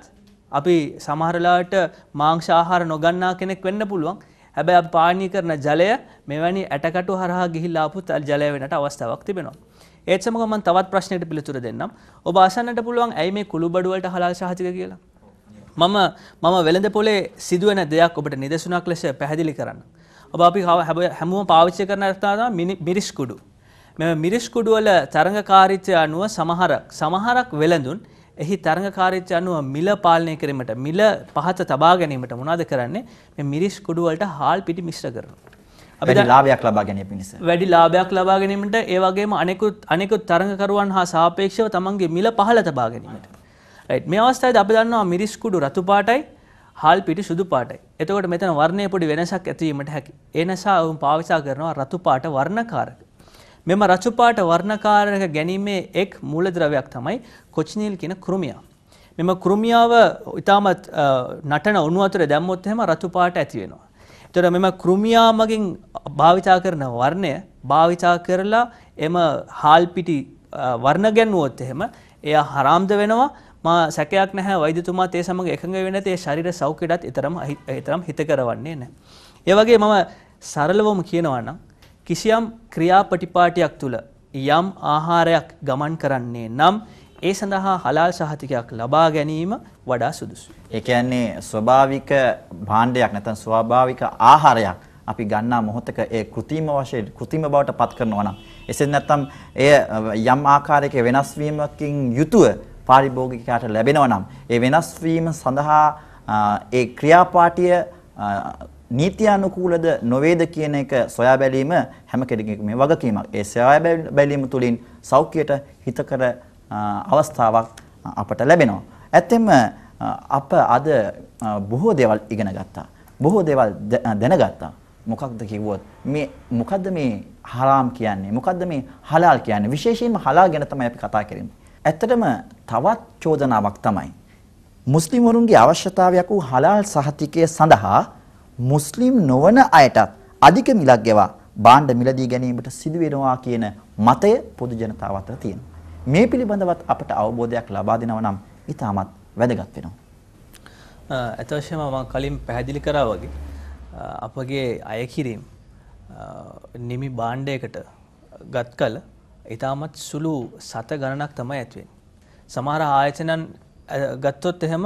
Speaker 4: අපි සමහර ලාට මාංශ ආහාර නොගන්නා කෙනෙක් වෙන්න පුළුවන්. හැබැයි අපි පානය කරන ජලය මෙවැනි ඇටකටු හරහා ගිහිල්ලා ආපු ජලය වෙනට අවස්ථාවක් තිබෙනවා. ඒත් සමග මම තවත් ප්‍රශ්නයකට පිළිතුර දෙන්නම්. ඔබ අසන්නට පුළුවන් ඇයි මේ කුළුබඩු වලට හලාල් සහතික කියලා? මම වෙළඳ පොලේ සිදුවෙන දෙයක් ඔබට නිදසුනක් ලෙස පැහැදිලි කරන්න. ඔබ අපි හැමෝම පාවිච්චි කරන තමයි මිරිස් කුඩු. මේ මිරිස් කුඩු වල තරංගකාරීත්වය අනුව සමහරක් වෙළඳුන් එහි තරංගකාරීත්වය අනුව මිල පාලනය කිරීමට මිල පහත තබා ගැනීමට මොනවද කරන්නේ? මේ මිරිස් කුඩු වලට හාල් පිටි මිශ්‍ර කරනවා.
Speaker 1: වැඩි ලාභයක් ලබා ගැනීම පිණිස.
Speaker 4: වැඩි ලාභයක් ලබා ගැනීමට ඒ වගේම අනෙකුත් තරංගකරුවන් හා සාපේක්ෂව තමන්ගේ මිල පහළ තබා ගැනීමට. රයිට් මේ අවස්ථාවේදී අපි දන්නවා මිරිස් කුඩු රතු පාටයි හාල් පිටි සුදු පාටයි. එතකොට මෙතන වර්ණයේ පොඩි වෙනසක් ඇති වීමට හැකි. ඒ නිසා වුන් පාවිච්චි කරනවා රතු පාට වර්ණකාරක. මෙම රතු පාට වර්ණකාරක ගැනීමේ එක් මූලද්‍රව්‍යයක් තමයි කොචිනිල් කියන කෘමියා. මෙම කෘමියාව ඊටමත් නටන උණු වතුරේ දැම්මොත් එහෙම රතු පාට ඇති වෙනවා. එතකොට මෙම කෘමියා මගින් භාවිතා කරන වර්ණය භාවිතා කරලා එම හාල් පිටි වර්ණ ගැන්වුවොත් එහෙම එය හරාම්ද වෙනවා. මා සැකයක් නැහැ වෛද්‍යතුමාත් ඒ සමග එකඟ වෙන්නේ නැති ඒ ශරීර සෞඛ්‍යයටත් ඊතරම් හිත කරවන්නේ නැහැ. ඒ වගේ මම සරලවම කියනවා නම් කිසියම් ක්‍රියාපටිපාටියක් තුල යම් ආහාරයක් ගමන් කරන්නේ නම් ඒ සඳහා හලාල් සහතිකයක් ලබා ගැනීම වඩා සුදුසුයි.
Speaker 1: ඒ කියන්නේ ස්වභාවික භාණ්ඩයක් නැත්නම් ස්වාභාවික ආහාරයක් අපි ගන්නා මොහොතක ඒ කෘත්‍රිම වශයෙන් කෘත්‍රිම බවට පත් කරනවා නම් එසේත් නැත්නම් එය යම් ආකාරයක වෙනස් වීමකින් යුතුව පාරිභෝගිකයාට ලැබෙනවා නම් ඒ වෙනස් වීම සඳහා ඒ ක්‍රියාපාටිය නීත්‍යානුකූලද නොවේද කියන එක සොයා බැලීම හැම කෙනෙකුගේම වගකීමක්. ඒ සොයා බැලීම තුළින් සෞඛ්‍යයට හිතකර අවස්ථාවක් අපට ලැබෙනවා. ඇත්තෙන්ම අප අද බොහෝ දේවල් ඉගෙන ගත්තා. බොහෝ දේවල් දැනගත්තා. මොකක්ද කිව්වොත් මොකද්ද මේ හරාම් කියන්නේ? මොකද්ද මේ හලාල් කියන්නේ? විශේෂයෙන්ම හලාල් ගැන තමයි අපි කතා කරන්නේ. ඇත්තටම තවත් චෝදනාවක් තමයි මුස්ලිම් වරුන්ගේ අවශ්‍යතාවයක් වූ හලාල් සහතිකය සඳහා මුස්ලිම් නොවන අයටත් අධික මිලක් ගෙවා භාණ්ඩ මිලදී ගැනීමට සිදු වෙනවා කියන මතය පොදු ජනතාව අතර තියෙනවා. මේ පිළිබඳවත් අපට අවබෝධයක් ලබා දෙනවා නම් ඉතාමත් වැදගත් වෙනවා.
Speaker 4: අතවශ්‍යම මම කලින් පැහැදිලි කරා වගේ අපගේ අය කිරීම නිමි භාණ්ඩයකට ගත් කල ඉතාමත් සුළු සත ගණනක් තමයි ඇති වෙන්නේ. සමහර ආයතනයන් ගත්තොත් එහෙම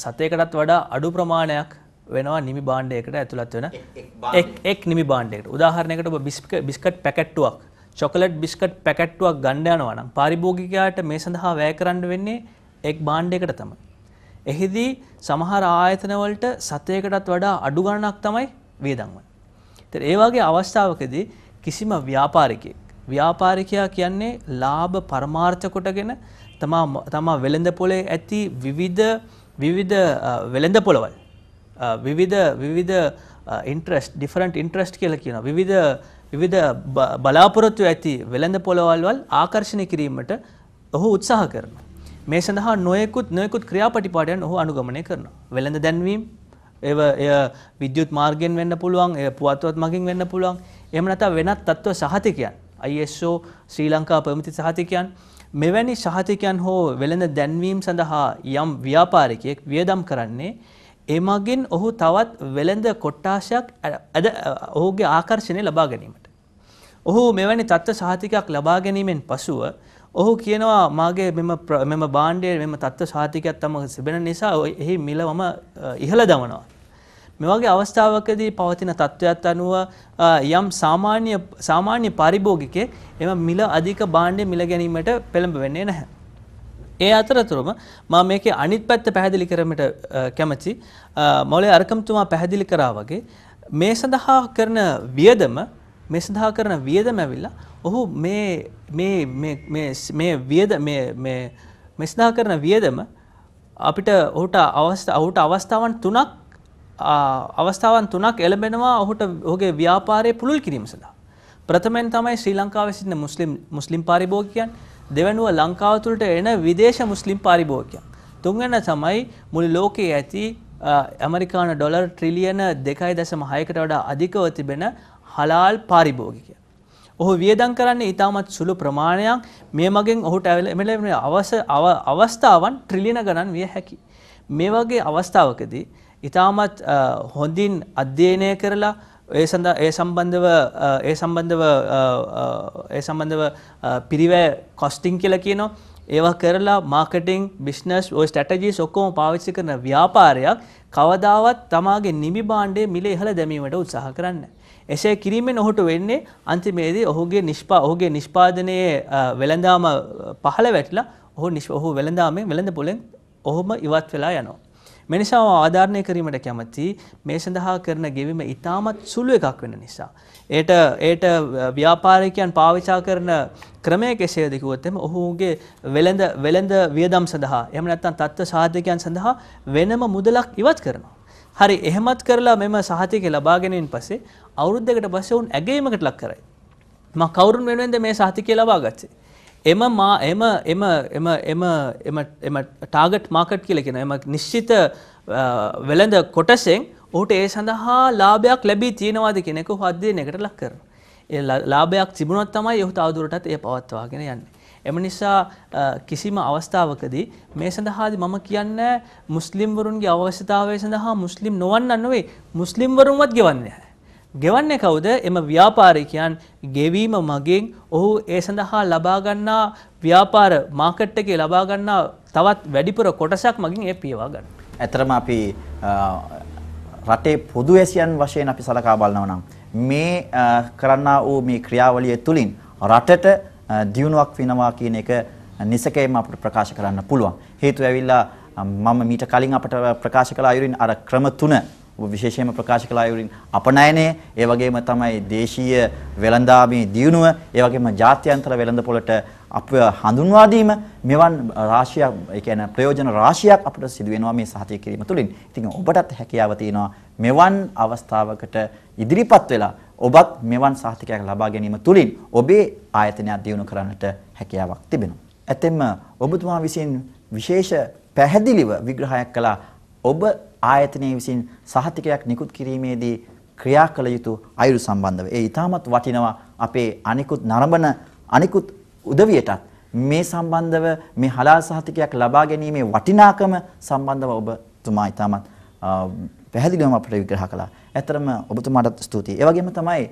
Speaker 4: සතයකටත් වඩා අඩු ප්‍රමාණයක් වෙනවා නිමි භාණ්ඩයකට ඇතුළත් වෙන එක් නිමි භාණ්ඩයකට. උදාහරණයකට ඔබ බිස්කට් පැකට්ටුවක්, චොකලට් බිස්කට් පැකට්ටුවක් ගන්න යනවා නම් පාරිභෝගිකයාට මේ සඳහා වැය කරන්න වෙන්නේ එක් භාණ්ඩයකට තමයි. එහිදී සමහර ආයතන වලට සතයකටත් වඩා අඩු ගණනක් තමයි වියදම් වන්නේ. ඒතර ඒ වගේ අවස්ථාවකදී කිසිම ව්‍යාපාරිකයා කියන්නේ ලාභ පරමාර්ථ කොටගෙන තමා වෙළඳ පොලේ ඇති විවිධ වෙළඳ පොළවල් විවිධ ඉන්ට්‍රස්ට් ඩිෆරන්ට් ඉන්ට්‍රස්ට් කියලා කියනවා. විවිධ බලාපොරොත්තු ඇති වෙළඳ පොළවල් වල ආකර්ෂණය කිරීමට ඔහු උත්සාහ කරනවා. මේ සඳහා නොයෙකුත් ක්‍රියාපටිපාටියන් ඔහු අනුගමනය කරනවා. වෙළඳ දැන්වීම එය විද්‍යුත් මාර්ගයෙන් වෙන්න පුළුවන්, එය පුවත්පත් මගින් වෙන්න පුළුවන්. එහෙම නැත්නම් වෙනත් තත්ත්ව සහතිකයන් ISO ශ්‍රී ලංකා ප්‍රමිති සහතිකයන් මෙවැනි සහතිකයන් හෝ වෙළඳ දැන්වීම සඳහා යම් ව්‍යාපාරිකයෙක් වියදම් කරන්නේ එමගින් ඔහු තවත් වෙළඳ කොට්ටාශයක් ඔහුගේ ආකර්ෂණය ලබා ගැනීමට. ඔහු මෙවැනි තත්ත්ව සහතිකයක් ලබා ගැනීමෙන් පසුව ඔහු කියනවා මාගේ මෙම භාණ්ඩයේ මෙම තත්ත්ව සහතිකයක් තම තිබෙන නිසා එහි මිල මම ඉහළ දමනවා. මේ වගේ අවස්ථාවකදී පවතින තත්ත්වයක් අනුව යම් සාමාන්‍ය පාරිභෝගිකයෙක් එම මිල අධික භාණ්ඩය මිල ගැනීමට පෙළඹ වෙන්නේ නැහැ. ඒ අතරතුරම මම මේකේ අනිත් පැත්ත පැහැදිලි කරන්නට කැමැති. මෞලවී අරකම්තුමා පැහැදිලි කරා වගේ මේ සඳහා කරන වියදම ඇවිල්ලා ඔහු මේ සඳහා කරන වියදම අපිට ඔහුට අවස්ථාවන් තුනක් එළඹෙනවා ඔහුගේ ව්‍යාපාරයේ පුළුල් කිරීම සඳහා. ප්‍රථමයෙන් තමයි ශ්‍රී ලංකාවේ සිටින මුස්ලිම් පාරිභෝගිකයන්, දෙවනුව ලංකාව තුළට එන විදේශ මුස්ලිම් පාරිභෝගිකයන්, තුන්වැන්න තමයි මුළු ලෝකයේ ඇති ඇමරිකානු ඩොලර් ට්‍රිලියන 2.6කට වඩා අධිකව තිබෙන හලාල් පාරිභෝගිකය. ඔහු වියදම් කරන්නේ ඊටමත් සුළු ප්‍රමාණයක්. මේ මගෙන් ඔහුට එමෙලෙම අවස්ථාවන් ට්‍රිලියන ගණන් විය හැකියි. මේ වගේ අවස්ථාවකදී ඊටමත් හොඳින් අධ්‍යයනය කරලා ඒ සම්බන්ධව පිරිවැය කොස්ටිං කියලා කියනවා. ඒවා කරලා මාකටිං බිස්නස් ඔය ස්ට්‍රැටජිස් ඔක්කොම පාවිච්චි කරන ව්‍යාපාරයක් කවදාවත් තමාගේ නිමි භාණ්ඩයේ මිල ඉහළ දැමීමට උත්සාහ කරන්නේ. එසේ කිරීමෙන් ඔහුට වෙන්නේ අන්තිමේදී ඔහුගේ නිෂ්පාදනයේ වෙළඳාම පහළ වැටිලා ඔහු වෙළඳ පොලෙන් ඔහුම ඉවත් වෙලා යනවා. මේ නිසා ආධාරණය කිරීමට කැමති මේ සඳහා කරන ගෙවීම ඉතාමත් සුළු එකක් වෙන නිසා. ඒට ව්‍යාපාරිකයන් පාවිච්චි කරන ක්‍රමය කෙසේද කිව්වොත් එහම ඔහුගේ වෙළඳ වියදම් සඳහා එහෙම නැත්නම් තත්ත්ව සාධකයන් සඳහා වෙනම මුදලක් ඉවත් කරනවා. හරි එහෙමත් කරලා මෙම සහතිකය ලබා ගැනීමෙන් පස්සේ අවුරුද්දකට පස්සේ උන් ඇගයීමකට ලක් කරයි. මම කවුරුන් වෙනුවෙන්ද මේ සහතිකය ලබා ගත්තේ? එම ටාගට් මාකට් කියලා කියන එම නිශ්චිත වෙළඳ කොටසෙන් ඔහුට ඒ සඳහා ලාභයක් ලැබී තියෙනවාද කියන එක ඔහු අධ්‍යයනයකට ලක් කරනවා. ඒ ලාභයක් තිබුණොත් තමයි ඔහු තවදුරටත් ඒ පවත්වාගෙන යන්නේ. එම නිසා කිසිම අවස්ථාවකදී මේ සඳහාදී මම කියන්නේ මුස්ලිම් වරුන්ගේ අවශ්‍යතාවය සඳහා මුස්ලිම් නොවන්නන් නෙවෙයි මුස්ලිම් වරුන්වත් ගෙවන්නේ නැහැ. ගෙවන්නේ කවුද? එම ව්‍යාපාරිකයන් ගෙවීම මගින් ඔහු ඒ සඳහා ලබා ගන්නා ව්‍යාපාර මාකට් එකේ ලබා ගන්නා තවත් වැඩිපුර කොටසක් මගින් ඒ පියවා ගන්නවා.
Speaker 1: ඇතරම අපි රටේ පොදු ඇසියන් වශයෙන් අපි සලකා බලනවා නම් මේ කරන්නා වූ මේ ක්‍රියාවලිය තුලින් රටට දියුණුවක් වෙනවා කියන එක නිසකයෙන්ම අපිට ප්‍රකාශ කරන්න පුළුවන්. හේතුව ඇවිල්ලා මම මීට කලින් අපිට ප්‍රකාශ කළ අයුරින් අර ක්‍රම තුන විශේෂයෙන්ම ප්‍රකාශ කළ අයුරින් අපනයනය, ඒ වගේම තමයි දේශීය වෙළඳාමේ දියුණුව, ඒ වගේම ජාත්‍යන්තර වෙළඳපොළට අප හඳුන්වා දීම මෙවන් රාශියක්, ඒ කියන්නේ ප්‍රයෝජන රාශියක් අපිට සිදු වෙනවා මේ සහතික කිරීම තුළින්. ඉතින් ඔබටත් හැකියාව තියෙනවා මෙවන් අවස්ථාවකට ඉදිරිපත් වෙලා ඔබත් මෙවන් සහතිකයක් ලබා ගැනීම තුළින් ඔබේ ආයතනය දියුණු කරන්නට හැකියාවක් තිබෙනවා. ඇතෙන්ම ඔබතුමා විසින් විශේෂ පැහැදිලිව විග්‍රහයක් කළා ඔබ ආයතනයේ විසින් සහතිකයක් නිකුත් කිරීමේදී ක්‍රියා කළ යුතු අයුරු සම්බන්ධව. ඒ ඊටමත් වටිනවා අපේ අනිකුත් උදවියටත් මේ සම්බන්ධව මේ හලාල් සහතිකයක් ලබා ගැනීමේ වටිනාකම සම්බන්ධව ඔබතුමා ඊටමත් පැහැදිලිවම අපට විග්‍රහ කළා. ඇත්තරම ඔබතුමාටත් ස්තුතියි. ඒ වගේම තමයි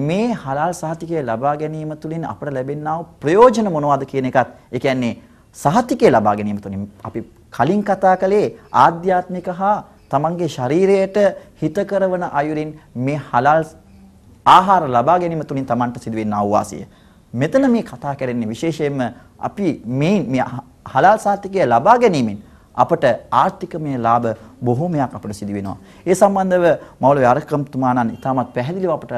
Speaker 1: මේ හලාල් සහතිකය ලබා ගැනීම තුළින් අපට ලැබෙනා වූ ප්‍රයෝජන මොනවද කියන එකත්, ඒ කියන්නේ සහතිකය ලබා ගැනීම තුළින් අපි කලින් කතා කළේ ආධ්‍යාත්මික හා තමන්ගේ ශරීරයට හිත කරවන අයුරින් මේ හලාල් ආහාර ලබා ගැනීම තුළින් තමන්ට සිදුවෙනා වූ වාසිය. මෙතන මේ කතා කරන්නේ විශේෂයෙන්ම අපි මේ හලාල් සහතිකය ලබා ගැනීමෙන් අපට ආර්ථිකමය ලාභ බොහෝමයක් අපට සිදු වෙනවා. ඒ සම්බන්ධව මෞලවී අරකම්තුමාණන් ඉතාමත් පැහැදිලිව අපට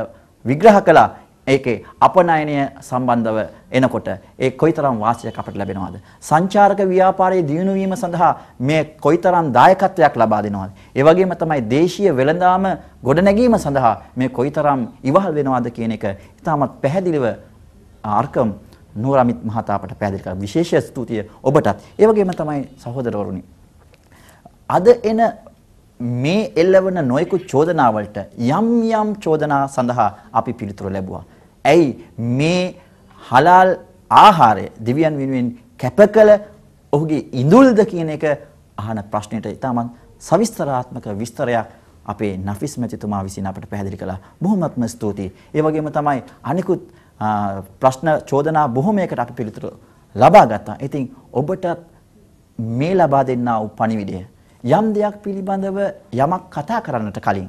Speaker 1: විග්‍රහ කළා. ඒකේ අපනයනය සම්බන්ධව එනකොට ඒ කොයිතරම් වාසියක් අපට ලැබෙනවද? සංචාරක ව්‍යාපාරයේ දියුණු වීම සඳහා මේ කොයිතරම් දායකත්වයක් ලබා දෙනවද? ඒ වගේම තමයි දේශීය වෙළඳාම ගොඩනැගීම සඳහා මේ කොයිතරම් ඉවහල් වෙනවද කියන එක ඉතාමත් පැහැදිලිව අර්කම් නූරමිත් මහතා අපට පැහැදිලි කළා. විශේෂ ස්තුතිය ඔබටත්. ඒ වගේම තමයි සහෝදරවරුනි. අද එන මේ එල්ලවන නොයෙකුත් චෝදනා වලට යම් චෝදනා සඳහා අපි පිළිතුරු ලැබුවා. ඇයි මේ හලාල් ආහාරය දිව්‍යයන් වෙනුවෙන් කැපකල ඔහුගේ ඉඳුල්ද කියන එක අහන ප්‍රශ්නෙට ඉතාමත් සවිස්තරාත්මක විස්තරයක් අපේ නෆිස් මැතිතුමා විසින් අපට පැහැදිලි කළා. බොහොමත්ම ස්තුතියි. ඒ වගේම තමයි අනිකුත් ප්‍රශ්න චෝදනා බොහොමයකට අපි පිළිතුරු ලබා ගත්තා. ඉතින් ඔබට මේ ලබා දෙන්නා වූ පණිවිඩය යම් දෙයක් පිළිබඳව යමක් කතා කරන්නට කලින්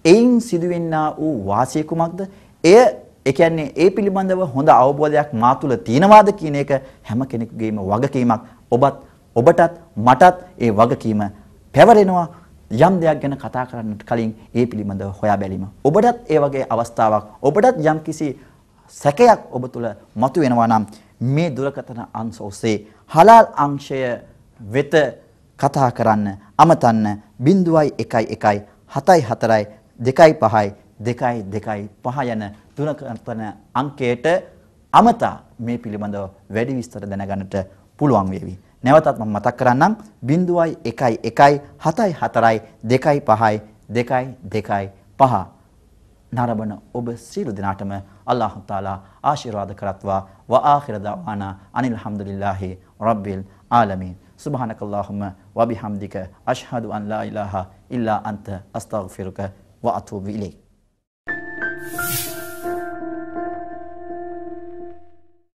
Speaker 1: එයින් සිදුවෙන්නා වූ වාසිය කුමක්ද? ඒ කියන්නේ ඒ පිළිබඳව හොඳ අවබෝධයක් මා තුළ තියෙනවාද කියන එක හැම කෙනෙකුගේම වගකීමක්. ඔබටත් මටත් ඒ වගකීම පැවරෙනවා. යම් දෙයක් ගැන කතා කරන්නට කලින් ඒ පිළිබඳව හොයා බැලීම. ඔබටත් ඒ වගේ අවස්ථාවක්, ඔබටත් යම් කිසි සැකයක් ඔබ තුළ මතුවෙනවා නම් මේ දුරකථන අංශ ඔස්සේ හලාල් අංශය වෙත කතා කරන්න අමතන්න 0111 74 25 225 යන දුරකථන අංකයට අමතා මේ පිළිබඳව වැඩි විස්තර දැනගන්නට පුළුවන් වේවි. නැවතත් මම මතක් කරන්නම් 0.1174.252.225 නරඹන ඔබ සියලු දෙනාටම අල්ලාහ් තාලා ආශිර්වාද කරත්වා වආඛිර දවානා අනිල් හම්දුලිල්ලාහි රබ්බිල් ආලමීන් සුබ්හානකල්ලාහුම්ම වබිහම්දික අෂ්හදු අන් ලා ඉලාහා ඉල්ලා අන්ත අස්තග්ෆිරුක වඅතූබු ඉලයික්